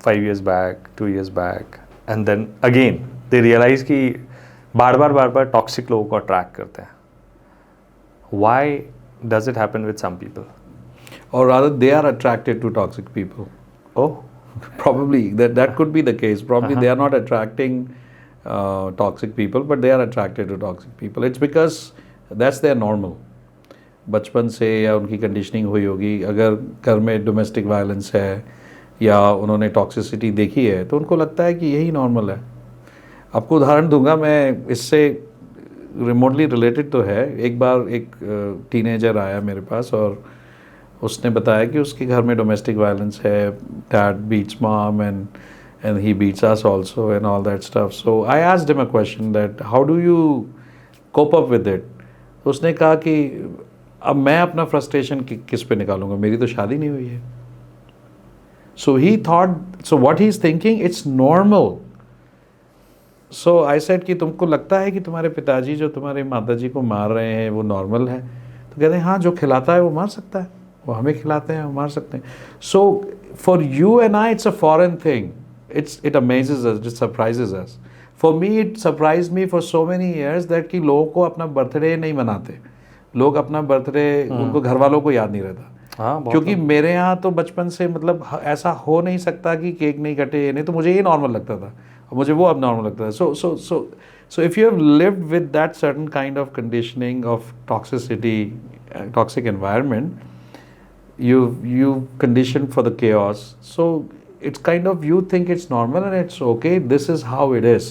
5 years back, 2 years back, and then again they realize कि बार बार टॉक्सिक लोगों को अट्रैक्ट करते हैं. Why does it happen with some people? Or rather they are attracted to toxic people. Oh. Probably that could be the case. Probably they are not attracting toxic people, but they are attracted to toxic people. It's because that's their normal. बचपन से या उनकी conditioning हुई होगी. अगर घर में domestic violence है या उन्होंने टॉक्सिसिटी देखी है तो उनको लगता है कि यही नॉर्मल है. आपको उदाहरण दूंगा मैं, इससे रिमोटली रिलेटेड तो है. एक बार एक टीनेजर आया मेरे पास और उसने बताया कि उसके घर में डोमेस्टिक वायलेंस है. Dad beats mom and he beats us also and all that stuff. So I asked him a question that how do you cope up with it. उसने कहा कि अब मैं अपना फ्रस्ट्रेशन किस पे निकालूंगा, मेरी तो शादी नहीं हुई है. So he thought, so what he is thinking, it's normal. So I said कि तुमको लगता है कि तुम्हारे पिताजी जो तुम्हारे माताजी को मार रहे हैं वो नॉर्मल है? तो कहते हैं हाँ, जो खिलाता है वो मार सकता है, वो हमें खिलाते हैं, वो मार सकते हैं. So for you and I it's a foreign thing. It amazes us, it surprises us. For me it surprise me for so many years that कि लोगों को अपना बर्थडे नहीं मनाते. लोग अपना बर्थडे उनको घर वालों को याद नहीं रहता. क्योंकि मेरे यहाँ तो बचपन से मतलब ऐसा हो नहीं सकता कि केक नहीं कटे, नहीं तो मुझे ये नॉर्मल लगता था और मुझे वो अब नॉर्मल लगता था. So if you have lived with that certain kind of conditioning of toxicity, toxic environment, you conditioned for the chaos. So it's kind of, you think it's normal and it's okay, this is how it is.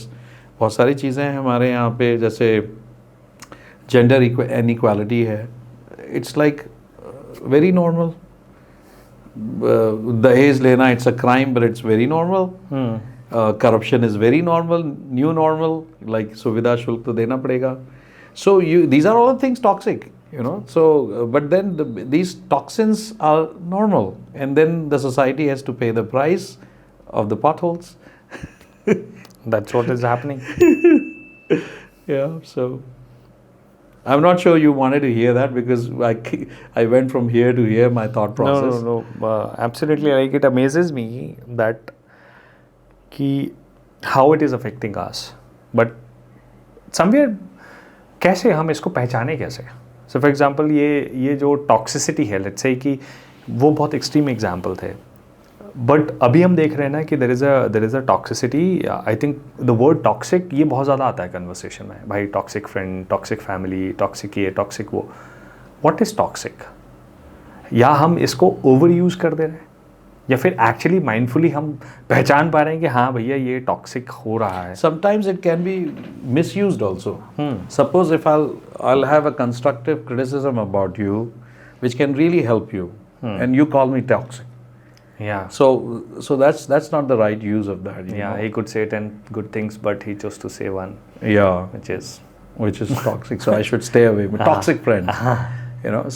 बहुत सारी चीज़ें हैं हमारे यहाँ पे, जैसे gender inequality है. It's like very normal. दहेज लेना it's a crime but it's very normal. Corruption is very normal, new normal, like सुविधा शुल्क तो देना पड़ेगा. So these are all things toxic, you know. So but then these toxins are normal, and then the society has to pay the price of the potholes. That's what is happening. Yeah, so I'm not sure you wanted to hear that because I went from here to here, my thought process. No. Absolutely, like it amazes me that कि how it is affecting us, but somewhere कैसे हम इसको पहचाने कैसे. So for example ये जो toxicity है, let's say कि वो बहुत extreme example थे, but अभी हम देख रहे हैं ना कि there is a toxicity. I think the word toxic ये बहुत ज़्यादा आता है conversation में. भाई toxic friend, toxic family, toxic ये, toxic वो. What is toxic? या हम इसको ओवर यूज़ कर दे रहे हैं, या फिर एक्चुअली माइंडफुली हम पहचान पा रहे हैं कि हाँ भैया ये टॉक्सिक हो रहा है. Sometimes it can be misused also. Suppose if I'll have a constructive criticism about you, which can really help you, and you call me toxic. Yeah. So that's not the right use of that. You know? He could say 10 good things, but he chose to say one. Yeah. Which is toxic. So I should stay away. Toxic friend. You know.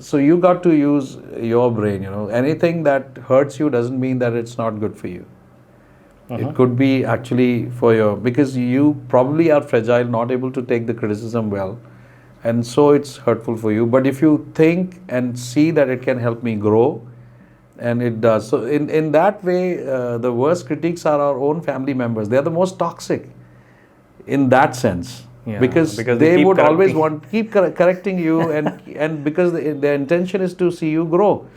So you got to use your brain. You know, anything that hurts you doesn't mean that it's not good for you. It could be actually for your, because you probably are fragile, not able to take the criticism well, and so it's hurtful for you. But if you think and see that it can help me grow, and it does. So in that way, the worst critics are our own family members. They are the most toxic in that sense. Yeah, because they would always keep correcting you, and because their intention is to see you grow.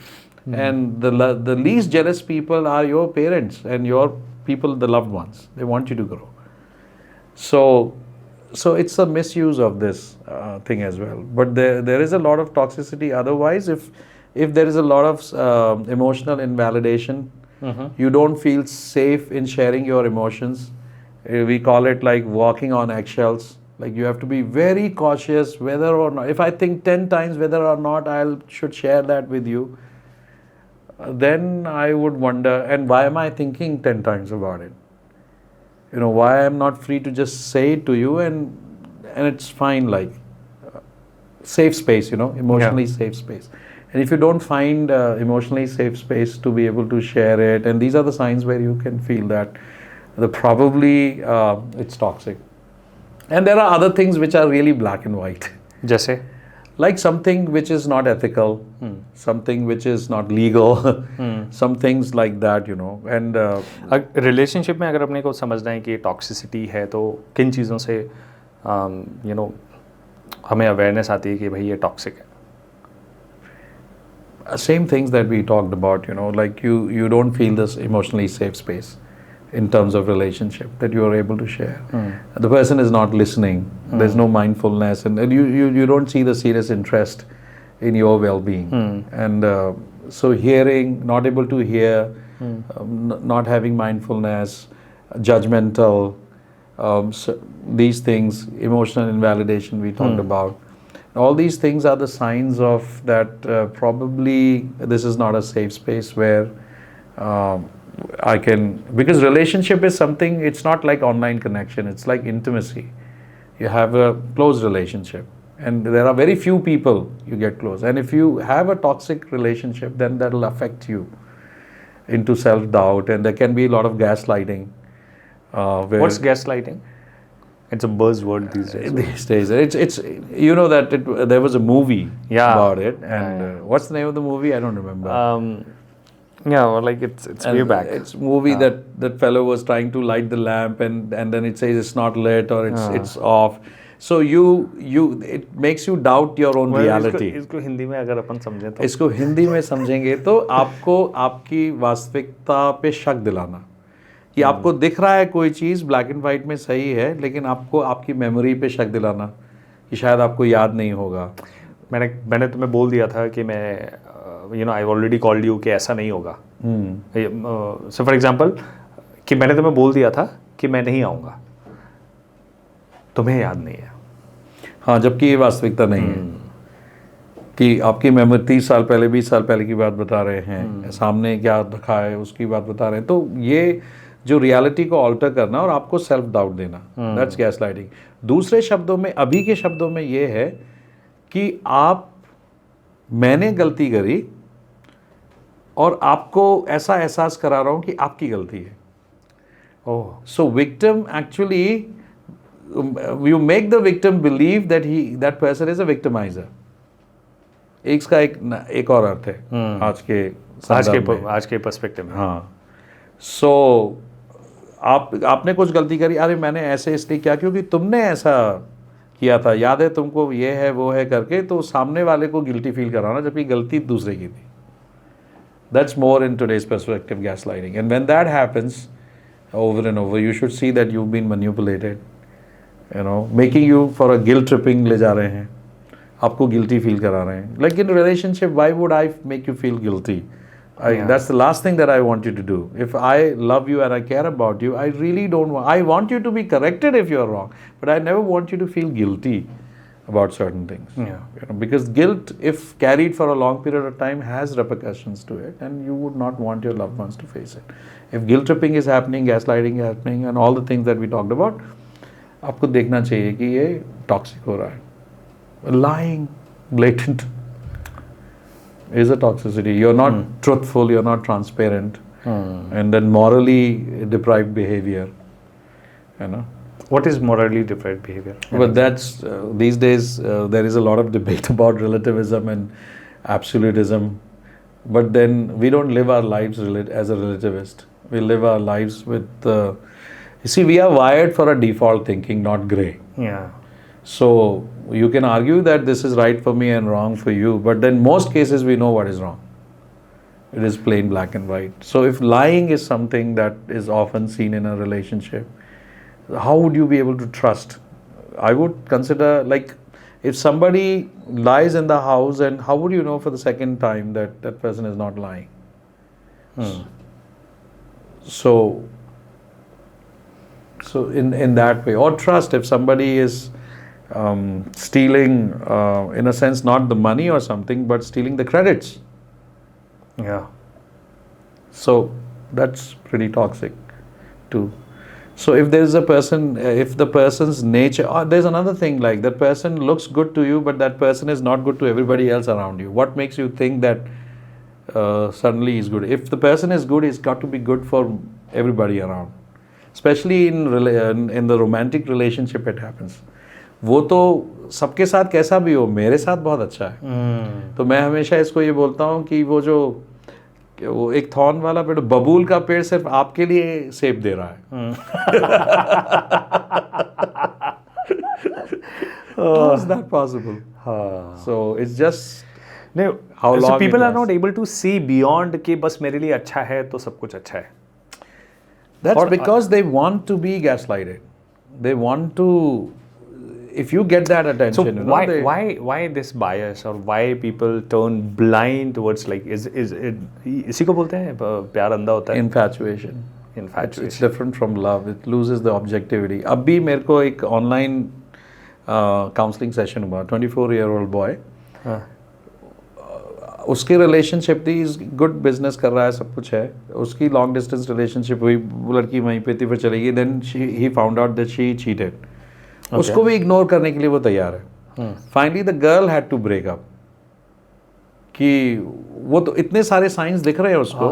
And the least jealous people are your parents and your people, the loved ones. They want you to grow. So it's a misuse of this thing as well. But there is a lot of toxicity otherwise. If there is a lot of emotional invalidation, you don't feel safe in sharing your emotions. We call it like walking on eggshells. Like you have to be very cautious whether or not, if I think 10 times whether or not I should share that with you, then I would wonder, and why am I thinking 10 times about it? You know, why I'm not free to just say it to you, and it's fine, like safe space, you know, emotionally safe space. And if you don't find emotionally safe space to be able to share it, and these are the signs where you can feel that probably it's toxic. And there are other things which are really black and white. जैसे? Like something which is not ethical, something which is not legal, some things like that, you know. And relationship में अगर अपने को समझना है कि toxicity है, तो किन चीज़ों से you know हमें awareness आती है कि भाई ये toxic है? Same things that we talked about, you know, like you don't feel this emotionally safe space in terms of relationship that you are able to share. The person is not listening. There's no mindfulness, and you don't see the serious interest in your well-being. And so hearing, not able to hear, not having mindfulness, judgmental, so these things, emotional invalidation we talked about. All these things are the signs of that probably this is not a safe space where I can, because relationship is something, it's not like online connection, it's like intimacy. You have a close relationship, and there are very few people you get close. And if you have a toxic relationship, then that will affect you into self-doubt, and there can be a lot of gaslighting. What's gaslighting? It's a buzzword these days. These days, it's you know that there was a movie about it, and what's the name of the movie? I don't remember. Yeah, like it's way back. It's a movie that fellow was trying to light the lamp, and then it says it's not lit or it's off. So it makes you doubt your own reality. इसको हिंदी में अगर अपन समझें तो इसको हिंदी में समझेंगे तो आपको आपकी वास्तविकता पे शक दिलाना कि आपको दिख रहा है कोई चीज़ ब्लैक एंड वाइट में सही है, लेकिन आपको आपकी मेमोरी पे शक दिलाना कि शायद आपको याद नहीं होगा. मैंने तुम्हें बोल दिया था कि मैं you know, I've already called you कि ऐसा नहीं होगा. So for example, कि मैंने तुम्हें बोल दिया था कि मैं नहीं आऊँगा, तुम्हें याद नहीं है. हाँ, जबकि ये वास्तविकता नहीं है. कि आपकी मेमोरी 30 साल पहले 20 साल पहले की बात बता रहे हैं, सामने क्या रखा है उसकी बात बता रहे हैं, तो ये जो रियलिटी को ऑल्टर करना और आपको सेल्फ डाउट देना, दैट्स गैसलाइटिंग। दूसरे शब्दों में, अभी के शब्दों में ये है कि मैंने गलती करी और आपको ऐसा एहसास करा रहा हूं कि आपकी गलती है। Oh, so victim actually, you make the victim believe that person is a victimiser. इसका एक और अर्थ है आज के संदर्भ में। आज के पर्सपेक्टिव में। हाँ, सो आपने कुछ गलती करी, अरे मैंने ऐसे इसलिए किया क्योंकि तुमने ऐसा किया था, याद है तुमको, ये है वो है करके, तो सामने वाले को गिल्टी फील कराना जबकि गलती दूसरे की थी। That's more in today's perspective, gaslighting. And when that happens over and over, you should see that you've been manipulated, making you for a guilt tripping ले जा रहे हैं, आपको guilty feel करा रहे हैं. Like in relationship, why would I make you feel guilty? That's the last thing that I want you to do. If I love you and I care about you, I really don't want, I want you to be corrected if you're wrong, but I never want you to feel guilty about certain things. Because guilt, if carried for a long period of time, has repercussions to it, and you would not want your loved ones to face it. If guilt tripping is happening, gaslighting is happening, and all the things that we talked about, आपको देखना चाहिए कि ये toxic हो रहा है. Lying, blatant, is a toxicity. You're not truthful, you're not transparent, and then morally deprived behavior. What is morally deprived behavior? But that's these days there is a lot of debate about relativism and absolutism. But then we don't live our lives as a relativist. We live our lives with. You see, we are wired for a default thinking, not grey. Yeah. So you can argue that this is right for me and wrong for you, but then most cases we know what is wrong. It is plain black and white. So if lying is something that is often seen in a relationship, how would you be able to trust? I would consider, like, if somebody lies in the house, and how would you know for the second time that that person is not lying? So in that way, or trust, if somebody is stealing, in a sense, not the money or something, but stealing the credits. Yeah. So that's pretty toxic too. So if there is a person, if the person's nature, or there's another thing, like that person looks good to you, but that person is not good to everybody else around you. What makes you think that suddenly he's good? If the person is good, he's got to be good for everybody around. Especially in the romantic relationship, it happens. वो तो सबके साथ कैसा भी हो, मेरे साथ बहुत अच्छा है. तो मैं हमेशा इसको ये बोलता हूँ कि वो एक थॉर्न वाला पेड़, बबूल का पेड़ सिर्फ आपके लिए सेब दे रहा है. How is that possible? So it's just how long. So people are not able to see beyond कि बस मेरे लिए अच्छा है तो सब कुछ अच्छा है. That's because they want to be gaslighted. They want to. If you get that attention, so why this bias, or why people turn blind towards, like, is it इसी को बोलते हैं प्यार अंधा होता है? Infatuation. It's different from love. It loses the objectivity. अभी मेरे को एक online counseling session हुआ, 24-year-old boy. उसकी रिलेशनशिप थी, गुड बिजनेस कर रहा है, सब कुछ है. उसकी लॉन्ग डिस्टेंस रिलेशनशिप हुई, वो लड़की वहीं पे थी, फिर चली गई. Then he found out that she cheated. उसको भी इग्नोर करने के लिए वो तैयार है. Finally the girl had to break up. कि वो तो इतने सारे साइंस दिख रहे हैं उसको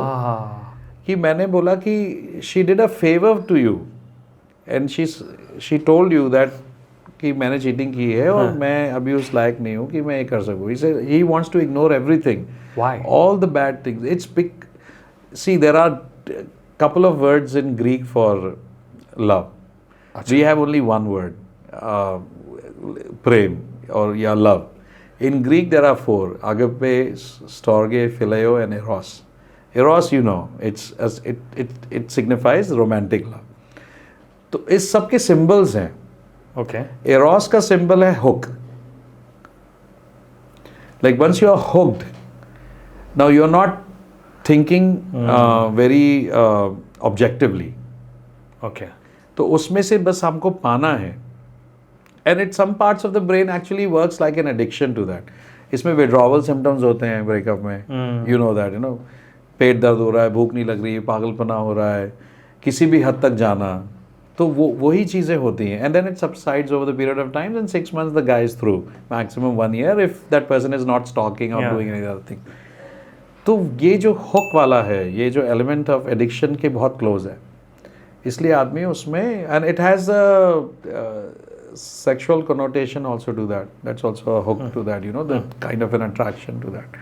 कि मैंने बोला कि she did a favour to you and she told you that कि मैंने चीटिंग की है और मैं अभी उस लायक नहीं हूँ कि मैं ये कर सकूँ. He wants to ignore everything, all the bad things. It's big. See, there are couple of words in Greek for love. We have only one word, prem, or love. In Greek there are four: agape, storge, phileo, and eros. Eros, it signifies romantic love. तो इस सब के symbols हैं. Okay. Eros का symbol है hook. Like once you are hooked, now you are not thinking very objectively. Okay. तो उसमें से बस हमको पाना है. And some parts of the brain actually works like an addiction to that. इसमें विड्रॉवल सिम्टम्स होते हैं ब्रेकअप में, you know that, you know, पेट दर्द हो रहा है, भूख नहीं लग रही है, पागलपना हो रहा है, किसी भी हद तक जाना, तो वही चीज़ें होती हैं. And then it subsides over the period of time, and 6 months the guy is through, maximum 1 year if that person is not stalking और डूइंग एनी अदर थिंग. तो ये जो हुक वाला है, ये जो एलिमेंट ऑफ एडिक्शन के बहुत क्लोज है, इसलिए आदमी उसमें, and it has sexual connotation also to that, that's also a hook to that, you know, the kind of an attraction to that.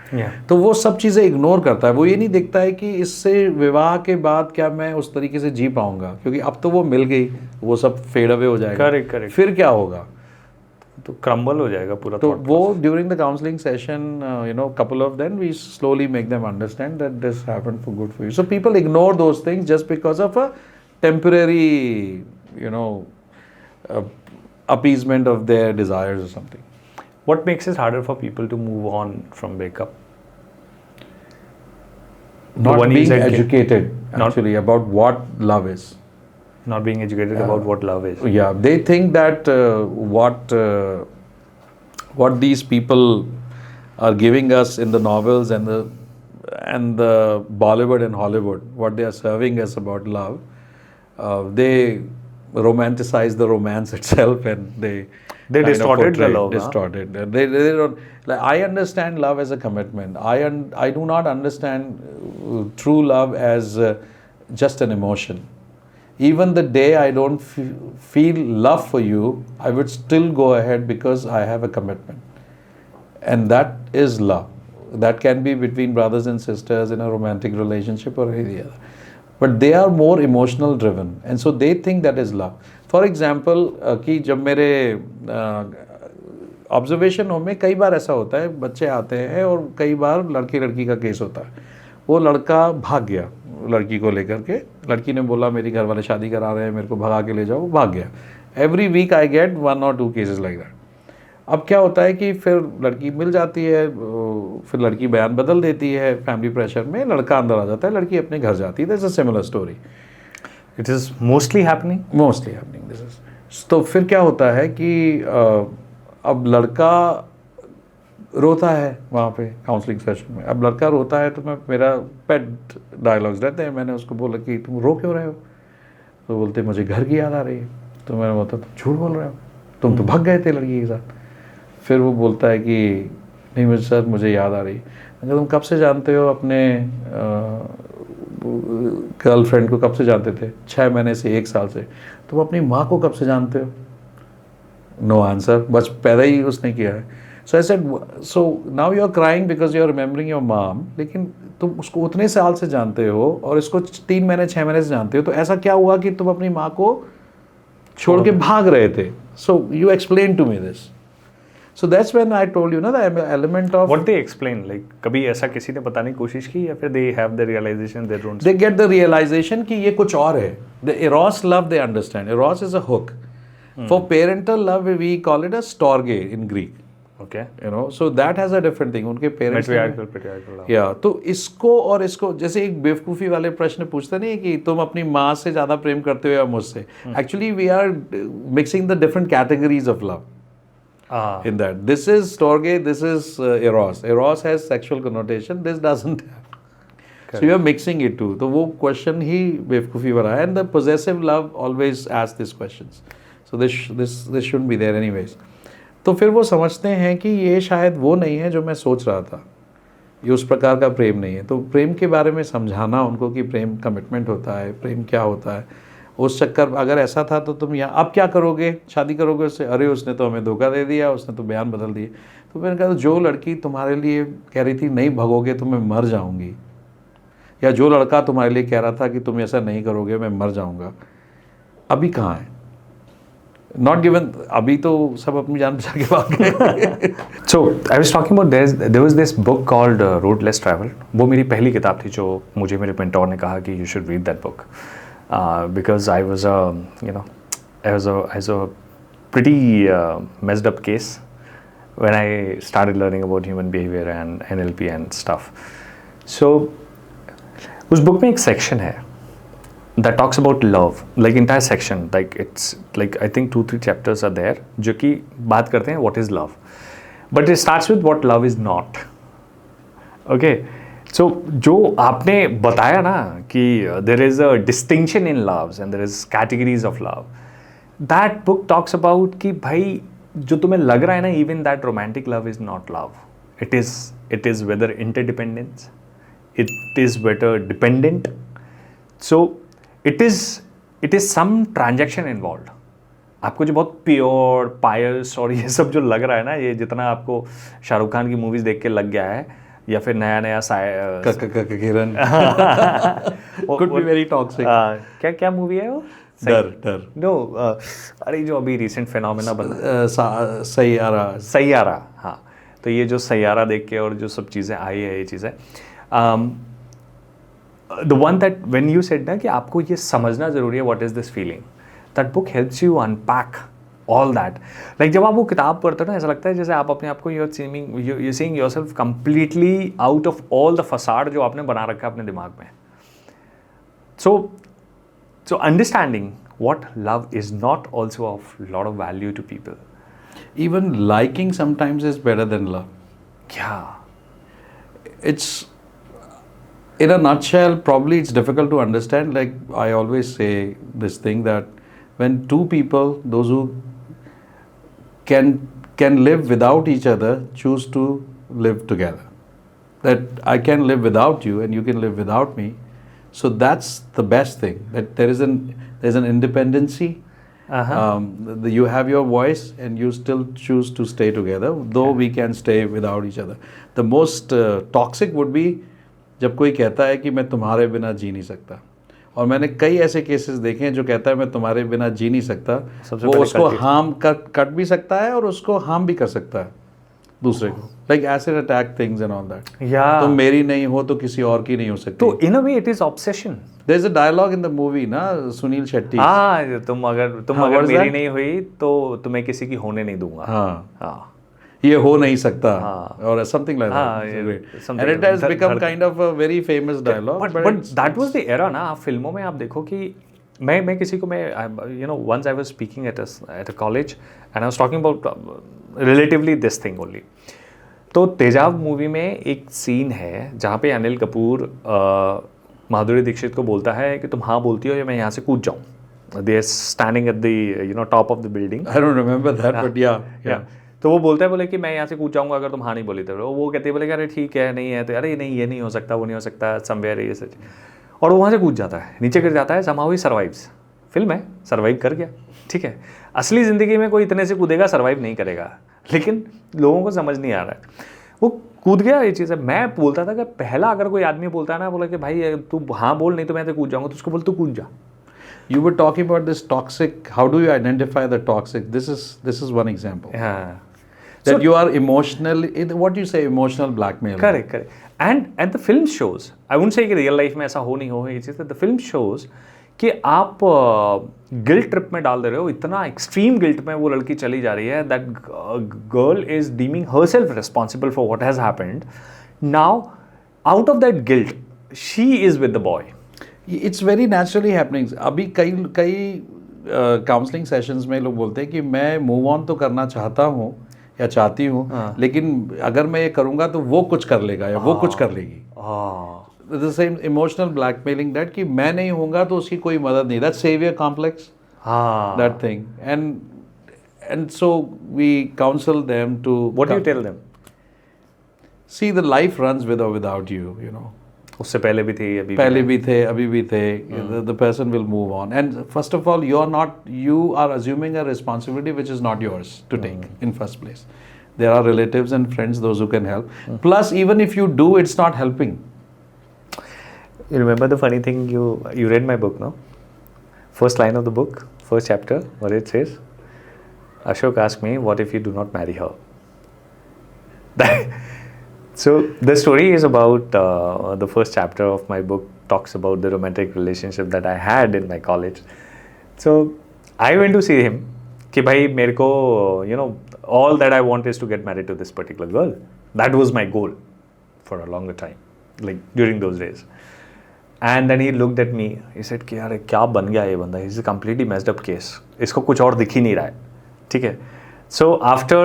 तो वो सब चीज़ें इग्नोर करता है. वो ये नहीं देखता है कि इससे विवाह के बाद क्या मैं उस तरीके से जी पाऊंगा, क्योंकि अब तो वो मिल गई, वो सब फेड अवे हो जाएगा. करेक्ट. फिर क्या होगा, तो क्रम्बल हो जाएगा पूरा. तो वो during the counselling session, you know, couple of them we slowly make them understand that this happened for good for you. So people ignore those things just because of a temporary, you know, appeasement of their desires or something. What makes it harder for people to move on from breakup? Not being educated actually about what love is. Not being educated about what love is. Yeah, they think that what these people are giving us in the novels and the Bollywood and Hollywood, what they are serving us about love, they romanticize the romance itself, and they distorted the love. Distorted. They don't. Like, I understand love as a commitment. I do not understand true love as just an emotion. Even the day I don't feel love for you, I would still go ahead because I have a commitment, and that is love. That can be between brothers and sisters in a romantic relationship or any other. But they are more emotional driven, and so they think that is love. For example, कि जब मेरे observation में कई बार ऐसा होता है, बच्चे आते हैं और कई बार लड़के लड़की का केस होता है. वो लड़का भाग गया लड़की को लेकर के, लड़की ने बोला मेरी घर वाले शादी करा रहे हैं, मेरे को भगा के ले जाओ, वो भाग गया. Every week I get 1 or 2 cases like that. अब क्या होता है कि फिर लड़की मिल जाती है, फिर लड़की बयान बदल देती है, फैमिली प्रेशर में लड़का अंदर आ जाता है, लड़की अपने घर जाती है. This is a similar story. It is mostly happening this is. तो फिर क्या होता है कि अब लड़का रोता है वहाँ पे काउंसलिंग सेशन में. अब लड़का रोता है तो मैं, मेरा पेट डायलॉग्स रहते हैं, मैंने उसको बोला कि तुम रो क्यों रहे हो, तो बोलते मुझे घर की याद आ रही है. तो मैंने बोला तुम झूठ बोल रहे हो, तुम तो भाग गए थे लड़की के साथ. फिर वो बोलता है कि नहीं मुझे सर, मुझे याद आ रही है. अगर तुम कब से जानते हो अपने गर्लफ्रेंड को, कब से जानते थे? 6 महीने से, 1 साल से. तुम अपनी माँ को कब से जानते हो? नो आंसर, बस पैदा ही उसने किया है. So I said, so now you are crying because you are remembering your mom, लेकिन तुम उसको उतने साल से जानते हो और इसको 3 महीने 6 महीने से जानते हो, तो ऐसा क्या हुआ कि तुम अपनी माँ को छोड़ के भाग रहे थे? So you explain to me this. So that's when I told you, the element of what they explain. Like कभी ऐसा किसी ने बताने की कोशिश की, या फिर they have the realization they don't. They get the realization कि ये कुछ और है. The eros love they understand. Eros is a hook. For parental love we call it a storge in Greek. Okay. You know, so that has a different thing. उनके parents. Patriarchal love. Yeah. तो इसको और इसको, जैसे एक बेवकूफ़ी वाले प्रश्न पूछते नहीं कि तुम अपनी माँ से ज़्यादा प्रेम करते हो या मुझसे. Actually we are mixing the different categories of love. In that, this is storge, this is eros. Eros has sexual connotation, this doesn't have. So you are mixing it too. तो वो question ही बेवकूफ़ी वाला है. And the possessive love always asks these questions. So this shouldn't be there anyways. तो फिर वो समझते हैं कि ये शायद वो नहीं है जो मैं सोच रहा था, ये उस प्रकार का प्रेम नहीं है. तो प्रेम के बारे में समझाना उनको कि प्रेम कमिटमेंट होता है, प्रेम क्या होता है. उस चक्कर, अगर ऐसा था तो तुम यहाँ अब क्या करोगे, शादी करोगे उससे? अरे उसने तो हमें धोखा दे दिया, उसने तो बयान बदल दिए. तो मैंने कहा जो लड़की तुम्हारे लिए कह रही थी नहीं भगोगे तो मैं मर जाऊंगी, या जो लड़का तुम्हारे लिए कह रहा था कि तुम ऐसा नहीं करोगे मैं मर जाऊंगा, अभी कहाँ है? Not given. अभी तो सब अपनी जान बचा के भाग गए. So I was talking about there was this book called road less travel. वो मेरी पहली किताब थी जो मुझे मेरे मेंटोर ने कहा कि you should read that book. Because I was a pretty messed up case when I started learning about human behavior and NLP and stuff. So उस book में एक section है that talks about love, like entire section, like it's like I think 2-3 chapters are there जो कि बात करते हैं what is love. But it starts with what love is not. Okay, so जो आपने बताया ना कि there is a distinction in loves and there is categories of love, that book talks about कि भाई जो तुम्हें लग रहा है ना, even that romantic love is not love. It is whether interdependence, it is whether dependent. So it is some transaction involve. आपको जो बहुत प्योर पायस और ये सब जो लग रहा है ना, ये जितना आपको शाहरुख खान की मूवीज देख के लग गया है, या फिर नया नया किरण could be very toxic. क्या मूवी है वो? डर नो, अरे जो अभी रिसेंट फिनोमेना बना सैयारा. हाँ, तो ये जो सैयारा देख के और जो सब चीज़ें आई है, ये चीज़ें, the one that when you said ना कि आपको ये समझना ज़रूरी है what is this feeling, that book helps you unpack all that. Like जब आप वो किताब पढ़ते हो ना, ऐसा लगता है जैसे आप अपने आप को you seeing yourself completely out of all the facade जो आपने बना रखा है अपने दिमाग में. So understanding what love is not also of lot of value to people. Even liking sometimes is better than love. Yeah. It's, in a nutshell, probably it's difficult to understand. Like I always say this thing that when two people, those who can live without each other, choose to live together. That I can live without you and you can live without me. So that's the best thing. That there's an independency. You have your voice and you still choose to stay together, though we can stay without each other. The most toxic would be जब कोई कहता है कि मैं तुम्हारे बिना जी नहीं सकता. और मैंने कई ऐसे केसेस देखे हैं जो कहता है मैं तुम्हारे बिना जी नहीं सकता. वो उसको हार्म कट भी सकता है और उसको हार्म भी कर सकता है दूसरे को. Like acid attack things and all that. तुम मेरी नहीं हो तो किसी और की नहीं हो सकती. तो in a way it is obsession. There is a dialogue in the movie ना, सुनील शेट्टी. हाँ, तुम अगर मेरी नहीं हुई तो तुम्हें किसी की होने नहीं दूंगा. हाँ, ये हो नहीं सकता, और something like that. And it has become kind of a very famous dialogue. But that was the era ना. आप फिल्मों में आप देखो कि मैं किसी को once I was speaking at a college and I was talking about relatively this thing only. तो तेजाब मूवी में एक सीन है जहाँ पे अनिल कपूर माधुरी दीक्षित को बोलता है कि तुम हाँ बोलती हो या मैं यहाँ से कूद जाऊँ. They are standing at the top of the building. I don't remember that, but yeah. तो वो बोले कि मैं यहाँ से कूद जाऊँगा अगर तुम हाँ नहीं बोली तो. वो कहते बोले कि अरे ठीक है, नहीं है तो अरे नहीं, ये नहीं हो सकता, वो नहीं हो सकता, समवेयर ये सच. और वो वहाँ से कूद जाता है, नीचे गिर जाता है. somehow he survives. फिल्म है, सर्वाइव कर गया, ठीक है. असली ज़िंदगी में कोई इतने से कूदेगा सर्वाइव नहीं करेगा, लेकिन लोगों को समझ नहीं आ रहा है. वो कूद गया, ये चीज़ है. मैं बोलता था कि पहला अगर कोई आदमी बोलता है ना, बोला कि भाई तू हाँ बोल नहीं तो मैं तो कूद जाऊँगा, तो उसको बोल तू कूद जा. You were talking about this toxic. How do you identify the toxic? This is one example. Yeah. That you are emotional. What do you say? Emotional blackmail. Correct. And the film shows. I wouldn't say कि real life में ऐसा हो नहीं हो, ये चीज़. The film shows कि आप guilt trip में डाल दे रहे हो, इतना एक्सट्रीम गिल्ट में वो लड़की चली जा रही है. That girl is dimming herself responsible for what has happened. Now out of that guilt she is with the boy. It's very naturally happening. अभी कई काउंसलिंग सेशंस में लोग बोलते हैं कि मैं मूव ऑन तो करना चाहता हूँ या चाहती हूँ, लेकिन अगर मैं ये करूँगा तो वो कुछ कर लेगा या वो कुछ कर लेगी. The same emotional blackmailing that कि मैं नहीं होऊंगा तो उसकी कोई मदद नहीं. That savior complex. That thing. And so we counsel them to. What do you tell them? See, the life runs with or without you. उससे पहले भी थे, अभी भी थे. The person will move on. And first of all, you are assuming a responsibility which is not yours to take in first place. There are relatives and friends, those who can help. Plus, even if you do, it's not helping. You remember the funny thing? You read my book, no? First line of the book, first chapter, what it says? Ashok asked me, what if you do not marry her? So the story is about the first chapter of my book talks about the romantic relationship that I had in my college. So I went to see him कि भाई मेरे को all that I want is to get married to this particular girl. That was my goal for a longer time, like during those days. And then he looked at me. He said कि यार क्या बन गया ये बंदा. He's a completely messed up case. इसको कुछ और दिख ही नहीं रहा है, ठीक है. So after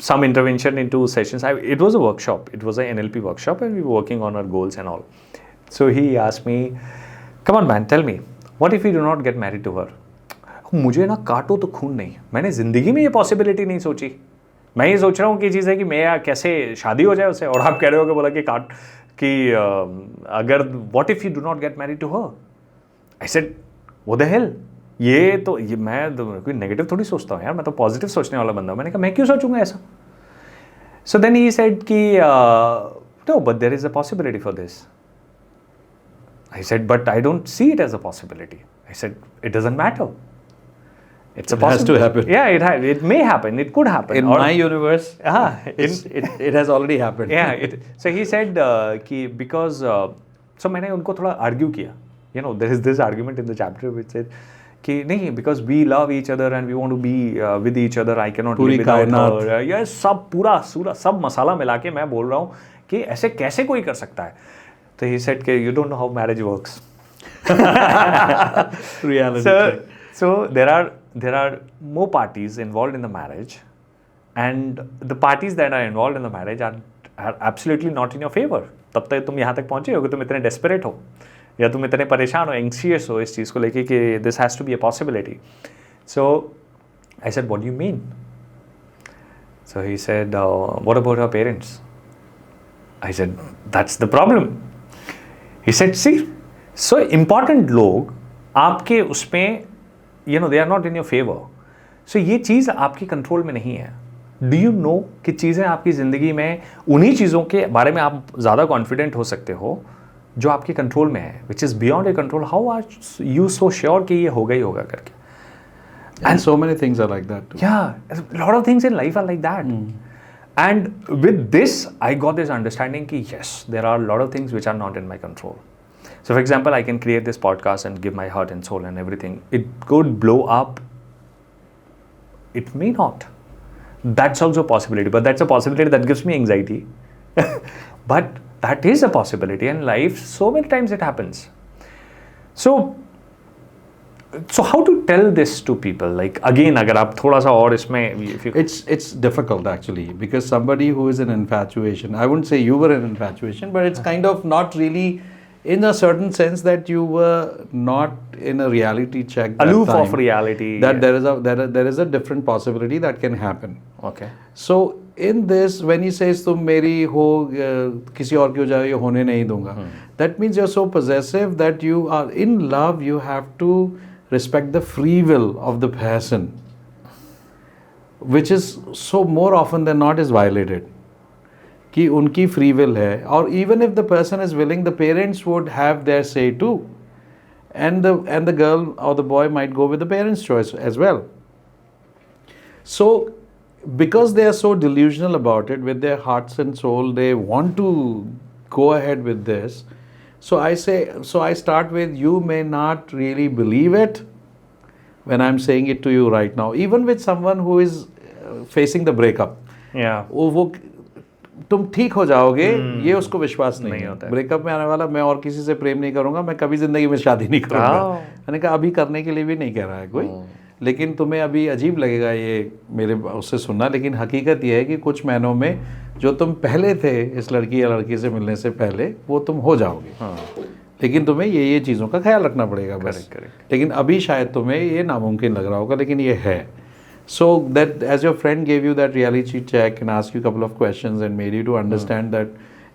some intervention into sessions. It was a workshop. It was an NLP workshop, and we were working on our goals and all. So he asked me, "Come on, man, tell me, what if we do not get married to her?" मुझे ना काटो तो खून नहीं, मैंने ज़िंदगी में ये पॉसिबिलिटी नहीं सोची. मैं ये सोच रहा हूँ कि चीज़ है कि मैं कैसे शादी हो जाए उससे, और आप कह रहे हो कि बोला कि अगर what if you do not get married to her? I said, what the hell? ये मैं कोई नेगेटिव थोड़ी सोचता हूँ यार, मैं तो पॉजिटिव सोचने वाला बंदा हूँ. मैंने कहा मैं क्यों सोचूंगा ऐसा. सो देन ही सेड कि no but there is a possibility for this. I said but I don't see it as a possibility. I said it doesn't matter. It's a It has to possibility. happen. Yeah, it may happen. It could happen. In my universe, it has already happened. Yeah. So he said कि because so मैंने उनको थोड़ा argue किया. You know, there is this argument in the chapter which said कि नहीं, because we love each other and we want to be with each other. I cannot पूरी live without कायनात. her. ये सब पूरा सब मसाला मिला के मैं बोल रहा हूँ कि ऐसे कैसे कोई कर सकता है. तो he said कि you don't know how marriage works. Reality check. So there are more parties involved in the marriage, and the parties that are involved in the marriage are absolutely not in your favor. तब तक तुम यहाँ तक पहुँचे हो कि तुम इतने desperate हो, या तुम इतने परेशान हो, anxious हो इस चीज़ को लेके कि this has to be a possibility. So I said, what do you mean? So he said, what about her parents? I said, that's the problem. He said, see, so important लोग आपके उसमें you know, they are not in your favor. So ये चीज़ आपकी control में नहीं है. Do you know कि चीज़ें आपकी ज़िंदगी में उन्हीं चीज़ों के बारे में आप ज़्यादा कॉन्फिडेंट हो सकते हो जो आपकी कंट्रोल में है, which is beyond your control. How are you so sure कि ये होगा ही होगा करके? And so many things are like that too. Yeah, a lot of things in life are like that. And with this, I got this understanding कि yes, there are a lot of things which are not in my control. So, for example, I can create this podcast and give my heart and soul and everything. It could blow up. It may not. That's also a possibility. But that's a possibility that gives me anxiety. But that is a possibility. And life, so many times it happens. So how to tell this to people? Like, again, अगर आप थोड़ा सा और इसमें It's difficult actually, because somebody who is in infatuation, I wouldn't say you were in infatuation, but it's kind of not really, in a certain sense, that you were not in a reality check that aloof time, of reality. that there is a different possibility that can happen. Okay. So in this, when he says तुम मेरी हो किसी और की हो जाए, ये होने नहीं दूंगा, that means you're so possessive that you are in love. You have to respect the free will of the person, which is so more often than not is violated. कि उनकी free will है, और even if the person is willing, the parents would have their say too, and the girl or the boy might go with the parents' choice as well. So because they are so delusional about it, with their hearts and soul, they want to go ahead with this. So I start with, you may not really believe it when I'm saying it to you right now, even with someone who is facing the breakup. Yeah. वो तुम ठीक हो जाओगे, ये उसको विश्वास नहीं होता है. ब्रेकअप में आने वाला, मैं और किसी से प्रेम नहीं करूंगा, मैं कभी जिंदगी में शादी नहीं करूंगा. मैंने कहा अभी करने के लिए भी नहीं कह रहा है कोई, लेकिन तुम्हें अभी अजीब लगेगा ये मेरे उससे सुनना, लेकिन हकीकत ये है कि कुछ महीनों में जो तुम पहले थे इस लड़की या लड़की से मिलने से पहले, वो तुम हो जाओगे. लेकिन तुम्हें ये चीज़ों का ख्याल रखना पड़ेगा बस. लेकिन अभी शायद तुम्हें ये नामुमकिन लग रहा होगा, लेकिन ये है. So that as your friend gave you that reality check and asked you a couple of questions and made you to understand that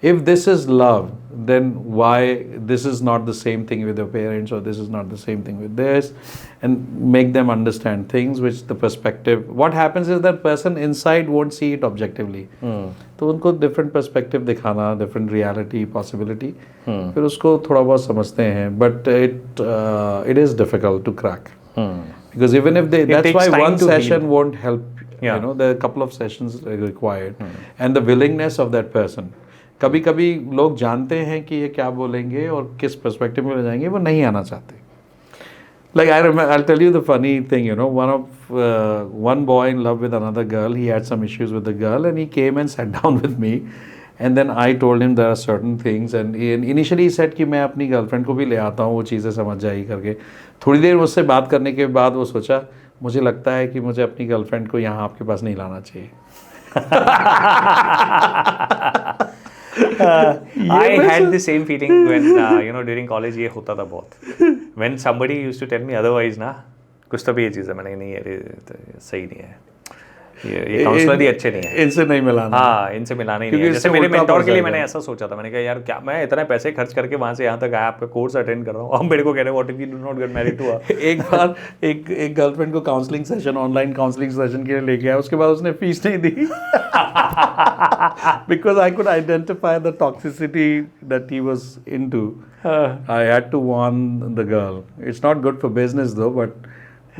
if this is love, then why this is not the same thing with your parents, or this is not the same thing with this, and make them understand things which the perspective, what happens is that person inside won't see it objectively. तो उनको different perspective दिखाना, different reality, possibility, फिर उसको थोड़ा बहुत समझते हैं, but it is difficult to crack. Because even if that's why one session won't help. You know, there are a couple of sessions required, and the willingness of that person. कभी कभी लोग जानते हैं कि ये क्या बोलेंगे और किस पर्सपेक्टिव में ले जाएंगे, वो नहीं आना चाहते. Like I'll tell you the funny thing. You know, one boy in love with another girl. He had some issues with the girl, and he came and sat down with me. And then I told him there are certain things, and initially he said कि मैं अपनी girlfriend को भी ले आता हूँ, वो चीज़ें समझ जाएगी करके. थोड़ी देर मुझसे बात करने के बाद वो सोचा, मुझे लगता है कि मुझे अपनी गर्लफ्रेंड को यहाँ आपके पास नहीं लाना चाहिए. I had the same feeling when during college ये होता था बहुत. When somebody used to tell me otherwise ना, कुछ तो भी ये चीज़ है, मैंने नहीं अरे सही नहीं है, ये काउंसलर ही अच्छे नहीं है, इनसे नहीं मिलाना. हाँ इनसे मिलाना ही नहीं है. जैसे मेरे मेंटोर के लिए मैंने ऐसा सोचा था, मैंने कहा यार क्या मैं इतने पैसे खर्च करके वहाँ से यहाँ तक आया, आपका कोर्स अटेंड कर रहा हूँ, अब मेरे को कह रहे हैं what if you do not get married to her. एक बार एक गर्लफ्रेंड को counselling session, online counselling session के लिए लेके आया, उसके बाद उसने फीस नहीं दी. Because I could identify the toxicity that he was into. I had to warn the girl. It's not good for business though, but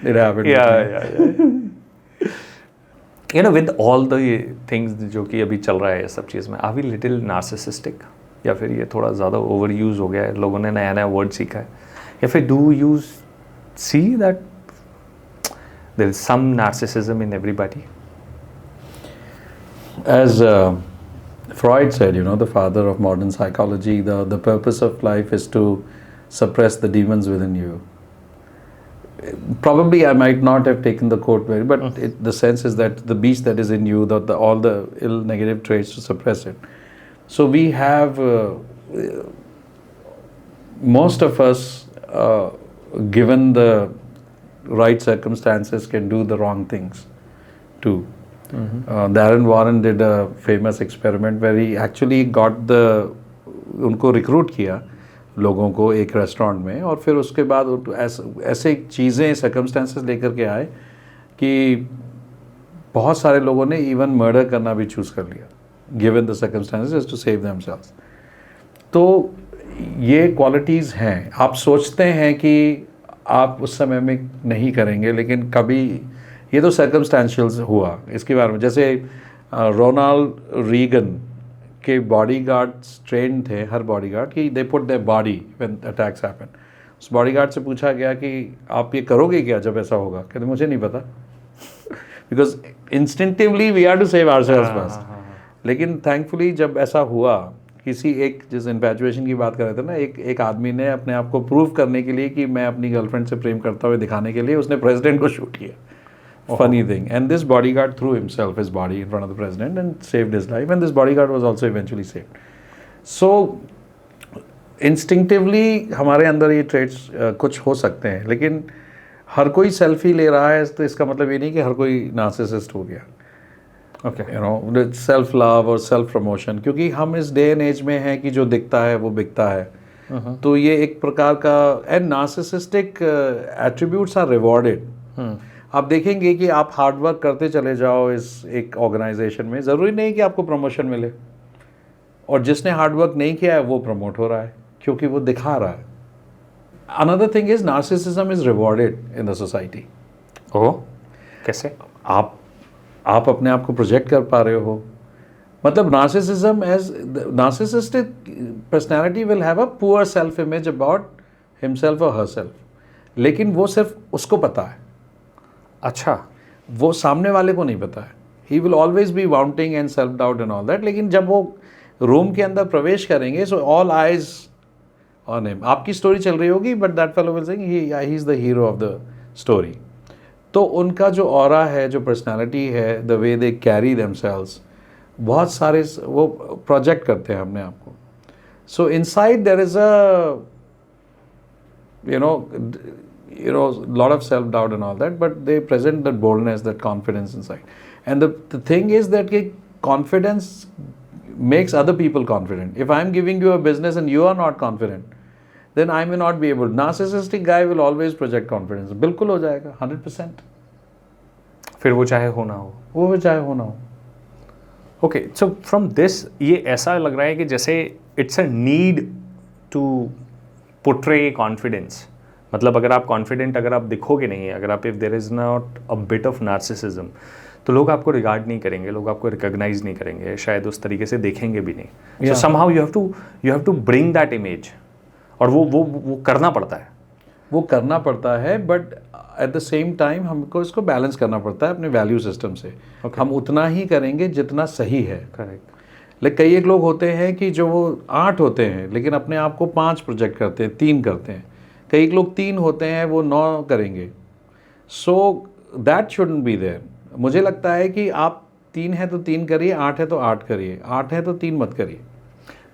it happened. Yeah with all the things जो कि अभी चल रहा है ये सब चीज़ में, are we little narcissistic, या फिर ये थोड़ा ज़्यादा ओवर यूज़ हो गया है, लोगों ने नया नया वर्ड सीखा है, या फिर do you see that there is some narcissism in everybody? As Freud said, the father of modern psychology, the purpose of life is to suppress the demons within you. Probably I might not have taken the quote very, but the sense is that the beast that is in you, all the ill negative traits, to suppress it. So we have, most of us, given the right circumstances, can do the wrong things too. Darren Warren did a famous experiment where he actually got उनको recruit किया लोगों को एक restaurant में, और फिर उसके बाद ऐसे चीज़ें सर्कमस्टेंसेस लेकर के आए कि बहुत सारे लोगों ने इवन मर्डर करना भी चूज़ कर लिया, given the circumstances, to save themselves. तो ये क्वालिटीज़ हैं. आप सोचते हैं कि आप उस समय में नहीं करेंगे, लेकिन कभी ये तो सर्कमस्टेंशियल हुआ. इसके बारे में जैसे रोनाल्ड रीगन के बॉडीगार्ड्स ट्रेन थे, हर बॉडीगार्ड कि they put their body when attacks happen. उस बॉडीगार्ड से पूछा गया कि आप ये करोगे क्या जब ऐसा होगा? कहते मुझे नहीं पता, because instinctively we are to save ourselves first. लेकिन थैंकफुली जब ऐसा हुआ, किसी एक, जिस इन्फैचुएशन की बात कर रहे थे ना, एक आदमी ने अपने आप को प्रूव करने के लिए कि मैं अपनी गर्लफ्रेंड से प्रेम करता हुए दिखाने के लिए उसने प्रेसिडेंट को शूट किया. Funny thing. And this bodyguard threw himself, his body, in front of the president and saved his life. And this bodyguard was also eventually saved. So, instinctively हमारे अंदर ये traits कुछ हो सकते हैं, लेकिन हर कोई सेल्फी ले रहा है तो इसका मतलब ये नहीं कि हर कोई नार्सिसिस्ट हो गया. Okay. सेल्फ लव और सेल्फ प्रमोशन, क्योंकि हम इस डे एंड एज में हैं कि जो दिखता है वो बिकता है. तो ये एक प्रकार का, and narcissistic attributes are rewarded. आप देखेंगे कि आप हार्ड वर्क करते चले जाओ इस एक ऑर्गेनाइजेशन में, ज़रूरी नहीं कि आपको प्रमोशन मिले, और जिसने हार्ड वर्क नहीं किया है वो प्रमोट हो रहा है क्योंकि वो दिखा रहा है. Another thing is narcissism is rewarded in the society. Oh, कैसे? आप अपने आप को प्रोजेक्ट कर पा रहे हो. मतलब narcissism, as narcissistic personality will have a poor self image about himself और हरसेल्फ, लेकिन वो सिर्फ उसको पता है. अच्छा, वो सामने वाले को नहीं पता है. He will always be vaunting and self doubt and all that. लेकिन जब वो रूम के अंदर प्रवेश करेंगे, so all eyes on him. आपकी स्टोरी चल रही होगी, but that fellow will saying he is the hero of the story. तो उनका जो ऑरा है, जो पर्सनालिटी है, the way they carry themselves, बहुत सारे वो प्रोजेक्ट करते हैं अपने आप को. So inside there is a lot of self-doubt and all that, but they present that boldness, that confidence inside. And the thing is that confidence makes other people confident. If I'm giving you a business and you are not confident, then I may not be able. Narcissistic guy will always project confidence. बिल्कुल हो जाएगा 100%. फिर वो चाहे हो ना हो. वो चाहे हो ना हो. Okay, so from this ये ऐसा लग रहा है कि जैसे it's a need to portray confidence. मतलब अगर आप कॉन्फिडेंट, अगर आप दिखोगे नहीं, अगर आप, if there is not a bit of narcissism, तो लोग आपको रिगार्ड नहीं करेंगे, लोग आपको रिकॉग्नाइज नहीं करेंगे, शायद उस तरीके से देखेंगे भी नहीं. So somehow you have to bring that image, और वो करना पड़ता है. वो करना पड़ता है, but at the same time हमको इसको बैलेंस करना पड़ता है अपने वैल्यू सिस्टम से. हम उतना ही करेंगे जितना सही है. करेक्ट. लेकिन कई एक लोग होते हैं कि जो वो 8 होते हैं, लेकिन अपने आप को 5 प्रोजेक्ट करते हैं, 3 करते हैं. कई एक लोग 3 होते हैं, वो 9 करेंगे. So that shouldn't be there. मुझे लगता है कि आप 3 है तो 3 करिए, 8 है तो 8 करिए, 8 है तो 3 मत करिए।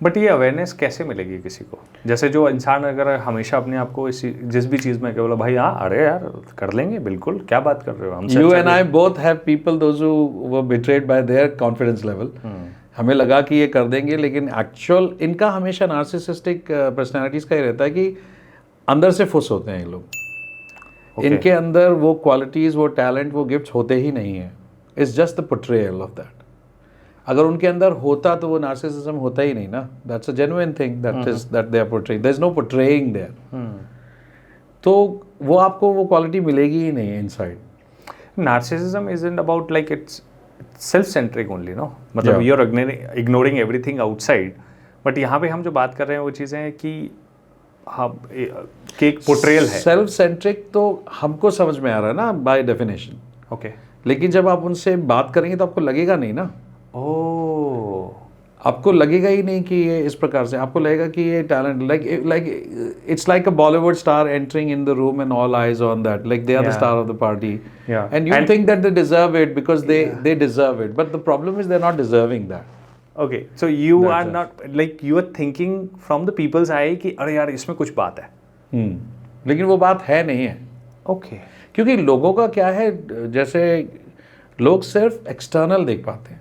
बट ये अवेयरनेस कैसे मिलेगी किसी को? जैसे जो इंसान अगर हमेशा अपने आप को जिस भी चीज़ में बोला भाई हाँ अरे यार कर लेंगे बिल्कुल, क्या बात कर रहे हो हमसे, You and I both have people those who were betrayed by their confidence level. हमें लगा कि ये कर देंगे, लेकिन एक्चुअल इनका हमेशा नार्सिसिस्टिक पर्सनैलिटीज़ का ही रहता है कि अंदर से फुस होते हैं ये लोग। इनके अंदर वो क्वालिटीज़, वो टैलेंट, वो गिफ्ट्स होते ही नहीं हैं। It's just the portrayal of that. अगर उनके अंदर होता तो वो नार्सिसिज्म होता ही नहीं ना। That's a genuine thing that they are portraying, there is no portraying there. तो वो आपको वो क्वालिटी मिलेगी ही नहीं inside. Narcissism isn't about like it's self centric only, no? मतलब you are ignoring everything outside, but यहाँ पे हम जो बात कर रहे हैं वो चीज़ें हैं कि हाँ कि एक पोर्ट्रेयल है। सेल्फ सेंट्रिक तो हमको समझ में आ रहा है ना बाय डेफिनेशन, ओके, लेकिन जब आप उनसे बात करेंगे तो आपको लगेगा नहीं ना। आपको लगेगा ही नहीं कि ये इस प्रकार से, आपको लगेगा कि ये talent like it's like a Bollywood star entering in the room and all eyes on that, like they are the star of the party and you think that they deserve it because they deserve it, but the problem is they are not deserving that. Okay, so you are not like you are thinking from the people's eye कि अरे यार इसमें कुछ बात है। लेकिन वो बात है नहीं है। Okay. क्योंकि लोगों का क्या है, जैसे लोग सिर्फ एक्सटर्नल देख पाते हैं।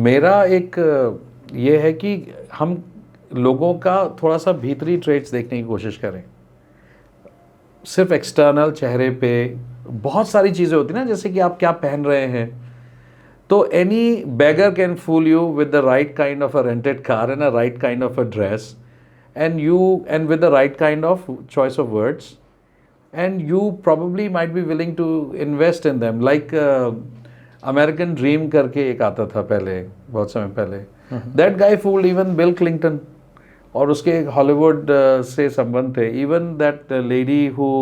मेरा एक ये है कि हम लोगों का थोड़ा सा भीतरी ट्रेट्स देखने की कोशिश करें। सिर्फ एक्सटर्नल चेहरे पे बहुत सारी चीज़ें होती हैं ना, जैसे कि आप क्या पहन रहे हैं। तो any beggar can fool you with the right kind of a rented car and a right kind of a dress, and with the right kind of choice of words, and you probably might be willing to invest in them. Like American Dream करके एक आता था पहले, बहुत समय पहले। That guy fooled even Bill Clinton, और उसके एक हॉलीवुड से संबंध थे। Even that lady who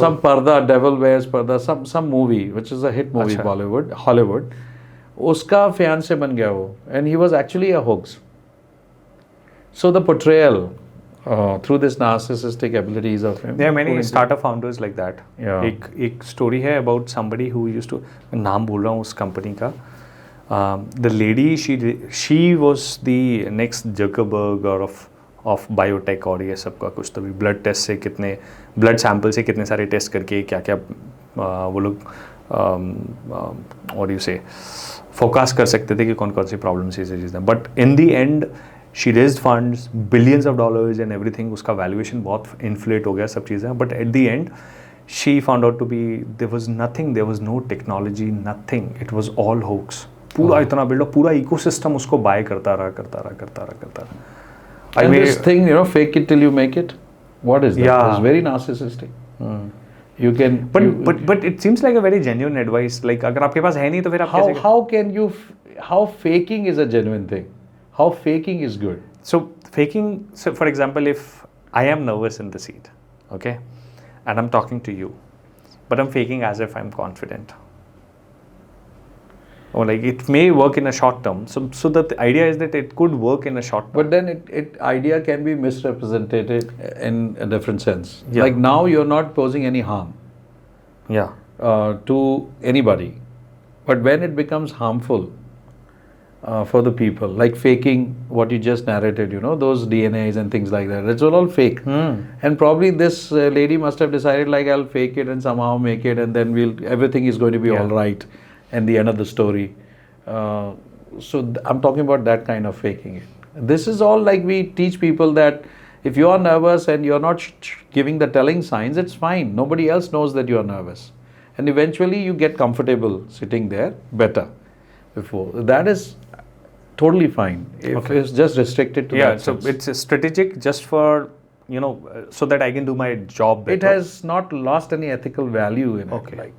some पर्दा, Devil Wears Parda, some movie which is a hit movie, Hollywood, उसका fiancé बन गया वो, and he was actually a hoax. So the portrayal through this narcissistic abilities of him. There are many startup founders like that. Yeah. एक story है about somebody who used to, नाम बोल रहा हूँ उस company का, the lady she was the next Zuckerberg or of biotech और ये सब का कुछ। तो भी ब्लड टेस्ट से कितने ब्लड सैंपल से कितने सारे टेस्ट करके क्या क्या वो लोग और यू से फोकस कर सकते थे कि कौन कौन सी प्रॉब्लम्स ये चीज़ें। But in the end she raised funds billions of dollars and everything, उसका वैल्यूएशन बहुत इन्फ्लेट हो गया सब चीज़ें। But at the end she found out to be there was nothing, there was no technology, nothing, it was all hoax. पूरा इतना buildup, पूरा ecosystem उसको बाय करता रहा। And this thing, you know, fake it till you make it. What is that? Yeah. It's very narcissistic. You can. But it seems like a very genuine advice. Like अगर आपके पास है नहीं तो फिर आप कैसे? How can you? How faking is a genuine thing? How faking is good? So faking. So for example, if I am nervous in the seat, okay, and I'm talking to you, but I'm faking as if I'm confident. Or like it may work in a short term. So the idea is that it could work in a short term. But then idea can be misrepresented in a different sense. Yeah. Like now you're not posing any harm. Yeah. To anybody, but when it becomes harmful for the people, like faking what you just narrated, you know, those DNAs and things like that, it's all fake. And probably this lady must have decided like I'll fake it and somehow make it, and then everything is going to be all right. And the end of the story. So I'm talking about that kind of faking it. This is all like we teach people that if you are nervous and you're not giving the telling signs, it's fine. Nobody else knows that you are nervous. And eventually you get comfortable sitting there better before. That is totally fine. If it's just restricted to that sense. It's strategic just for, you know, so that I can do my job better. It has not lost any ethical value in it.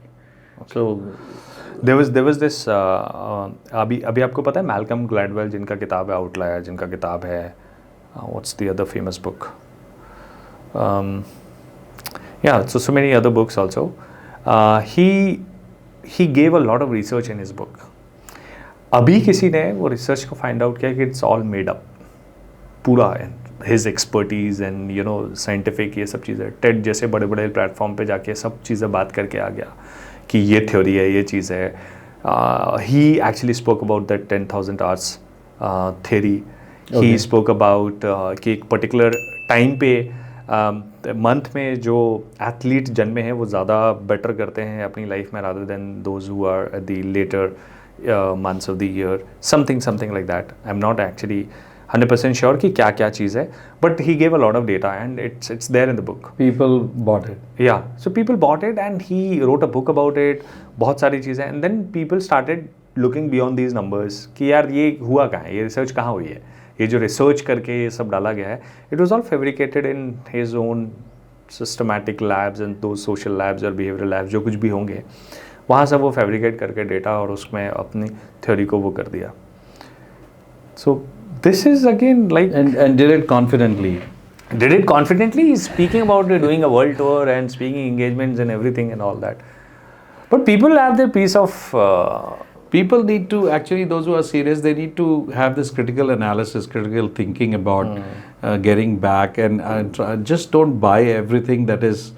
So There was this अभी आपको पता है Malcolm Gladwell जिनका किताब है outlier, जिनका किताब है what's the other famous book, so many other books also. He gave a lot of research in his book. अभी किसी ने वो रिसर्च को फाइंड आउट किया कि इट्स ऑल मेड अप पूरा, his expertise and you know scientific ये सब चीज़ें टेड जैसे बड़े बड़े प्लेटफॉर्म पे जाके सब चीज़ें बात करके आ गया कि ये थ्योरी है, ये चीज़ है. He actually spoke about that 10,000 hours theory. He spoke about कि एक पर्टिकुलर टाइम पे मंथ में जो एथलीट जन्मे हैं वो ज़्यादा बेटर करते हैं अपनी लाइफ में rather than those who are at the latter months of the year, something like that. I'm not actually 100% sure कि क्या क्या चीज़ है, but he gave a lot of data and it's there in the book. People bought it. Yeah, so people bought it and he wrote a book about it. बहुत सारी चीज़ें, and then people started looking beyond these numbers कि यार ये हुआ कहाँ है, ये रिसर्च कहाँ हुई है, ये जो रिसर्च करके ये सब डाला गया है, it was all fabricated in his own systematic labs and those social labs or behavioral labs जो कुछ भी होंगे, वहाँ सब वो फैब्रिकेट करके डेटा और उसमें अपनी थ्योरी को वो कर दिया. So this is again like And did it confidently. did it confidently. He's speaking about doing a world tour and speaking engagements and everything and all that. But people have their piece of People need to actually, those who are serious, they need to have this critical analysis, critical thinking about getting back and just don't buy everything that is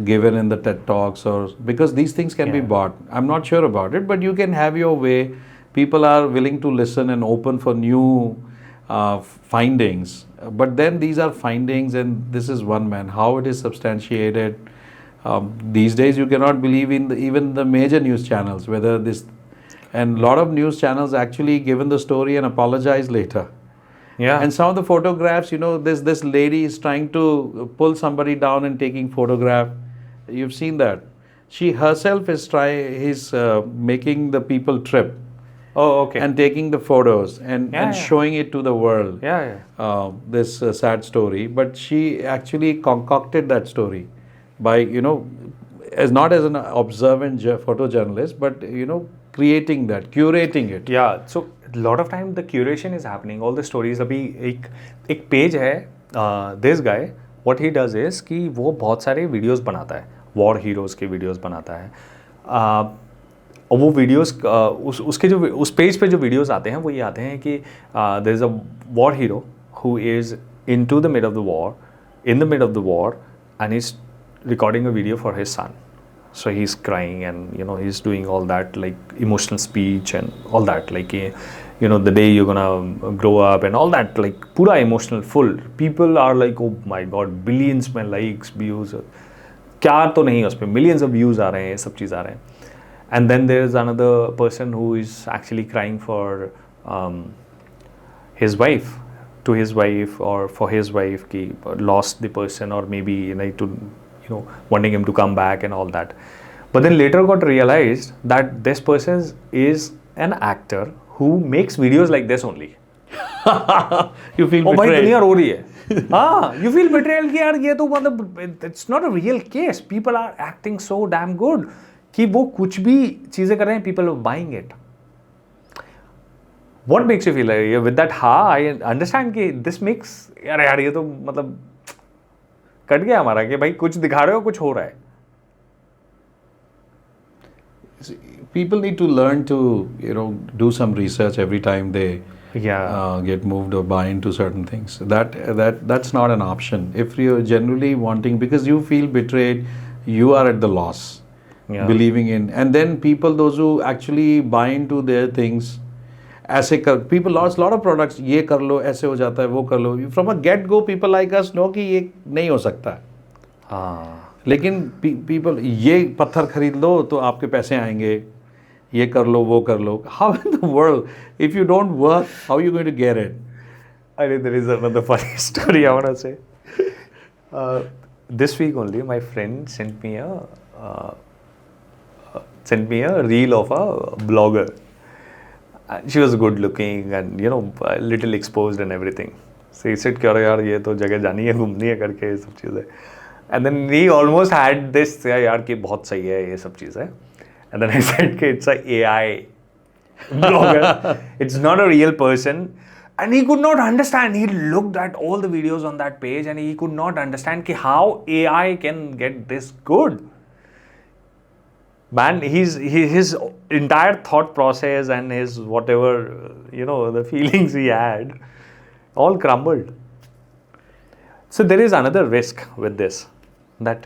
given in the TED Talks, or because these things can be bought. I'm not sure about it, but you can have your way. People are willing to listen and open for new findings. But then these are findings, and this is one man. How it is substantiated? These days, you cannot believe in even the major news channels, whether this, and a lot of news channels actually given the story and apologize later. yeah. And some of the photographs, you know, this lady is trying to pull somebody down and taking photograph. You've seen that. She herself is making the people trip. Oh, okay. And taking the photos and showing it to the world. Yeah. This sad story, but she actually concocted that story by, you know, not as an observant photojournalist, but you know, creating that, curating it. Yeah, so a lot of time the curation is happening. All the stories. अभी एक page है, this guy, what he does is कि वो बहुत सारे videos बनाता है, war heroes के वीडियोस बनाता है. और वो वीडियोस उसके जो उस पेज पे जो वीडियोस आते हैं वो ये आते हैं कि there is a war hero who is in to the mid of the war, in the mid of the war, and is recording a video for his son. So he's crying and, you know, he's doing all that like emotional speech and all that, like, you know, the day you're gonna grow up and all that, like pura emotional full. People are like, oh my god, billions में likes, views, क्या तो नहीं उस पर millions of views आ रहे हैं, ये सब चीज़ आ रहे हैं. And then there is another person who is actually crying for his wife, to his wife or for his wife ki lost the person, or maybe like to, you know, wanting him to come back and all that. But then later got realized that this person is an actor who makes videos like this only. You feel oh भाई betrayed. दुनिया रो रही है. हाँ, you feel betrayal कि यार ये तो मतलब it's not a real case. People are acting so damn good कि वो कुछ भी चीज़ें कर रहे हैं, people are buying it. What makes you feel like with that? हाँ, I understand कि this makes यार ये तो मतलब कट गया हमारा कि भाई कुछ दिखा रहे हो, कुछ हो रहा है. People need to learn to, you know, do some research every time they get moved or buy into certain things. That's not an option. If you're generally wanting, because you feel betrayed, you are at the loss. Believing in, and then people, those who actually buy into their things, ऐसे कर, people lost lot of products, ये कर लो, ऐसे हो जाता है, वो कर लो. From a get go, people like us know कि ये नहीं हो सकता है. हाँ. लेकिन people, ये पत्थर खरीद लो तो आपके पैसे आएंगे, ये कर लो, वो कर लो. How in the world, if you don't work, how are you going to get it? I think there is another funny story I want to say. This week only, my friend sent me a reel of a blogger. She was good looking and, you know, a little exposed and everything. So he said, "Kyora yaar, ये तो जगह जानी है, घूमनी है करके ये सब चीज़ें." And then he almost had this, यार कि बहुत सही है ये सब चीज़ें. And then I said कि it's a AI blogger. It's not a real person. And he could not understand. He looked at all the videos on that page and he could not understand कि how AI can get this good. Man, his entire thought process and his whatever, you know, the feelings he had, all crumbled. So there is another risk with this, that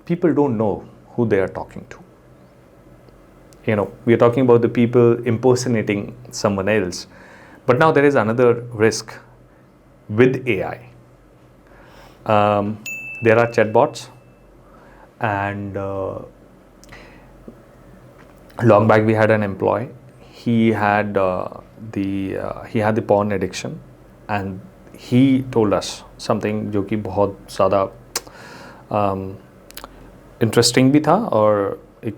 people don't know who they are talking to. we are talking about the people impersonating someone else. But now there is another risk with AI. There are chatbots, and long back we had an employee. He had the porn addiction, and he told us something जो कि बहुत ज़्यादा interesting भी था, और एक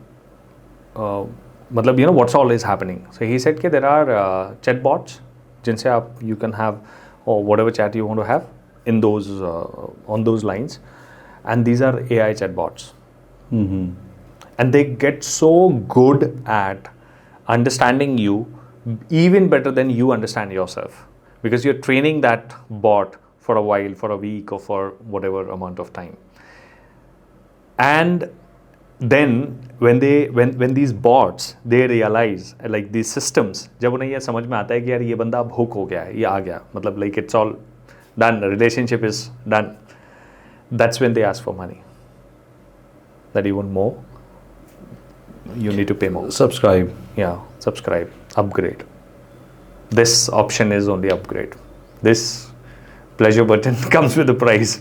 मतलब what's all is happening. So he said कि there are chatbots जिनसे आप you can have or whatever chat you want to have in those on those lines, and these are AI chatbots. And they get so good at understanding you, even better than you understand yourself, because you're training that bot for a while, for a week or for whatever amount of time. And then when these bots, they realize, like these systems, जब उन्हें ये समझ में आता है कि यार ये बंदा अब hook हो गया है, ये आ गया, मतलब like it's all done, the relationship is done, that's when they ask for money. That you want more, you need to pay more. Subscribe. Yeah, subscribe, upgrade. This option is only upgrade. This pleasure button comes with a price.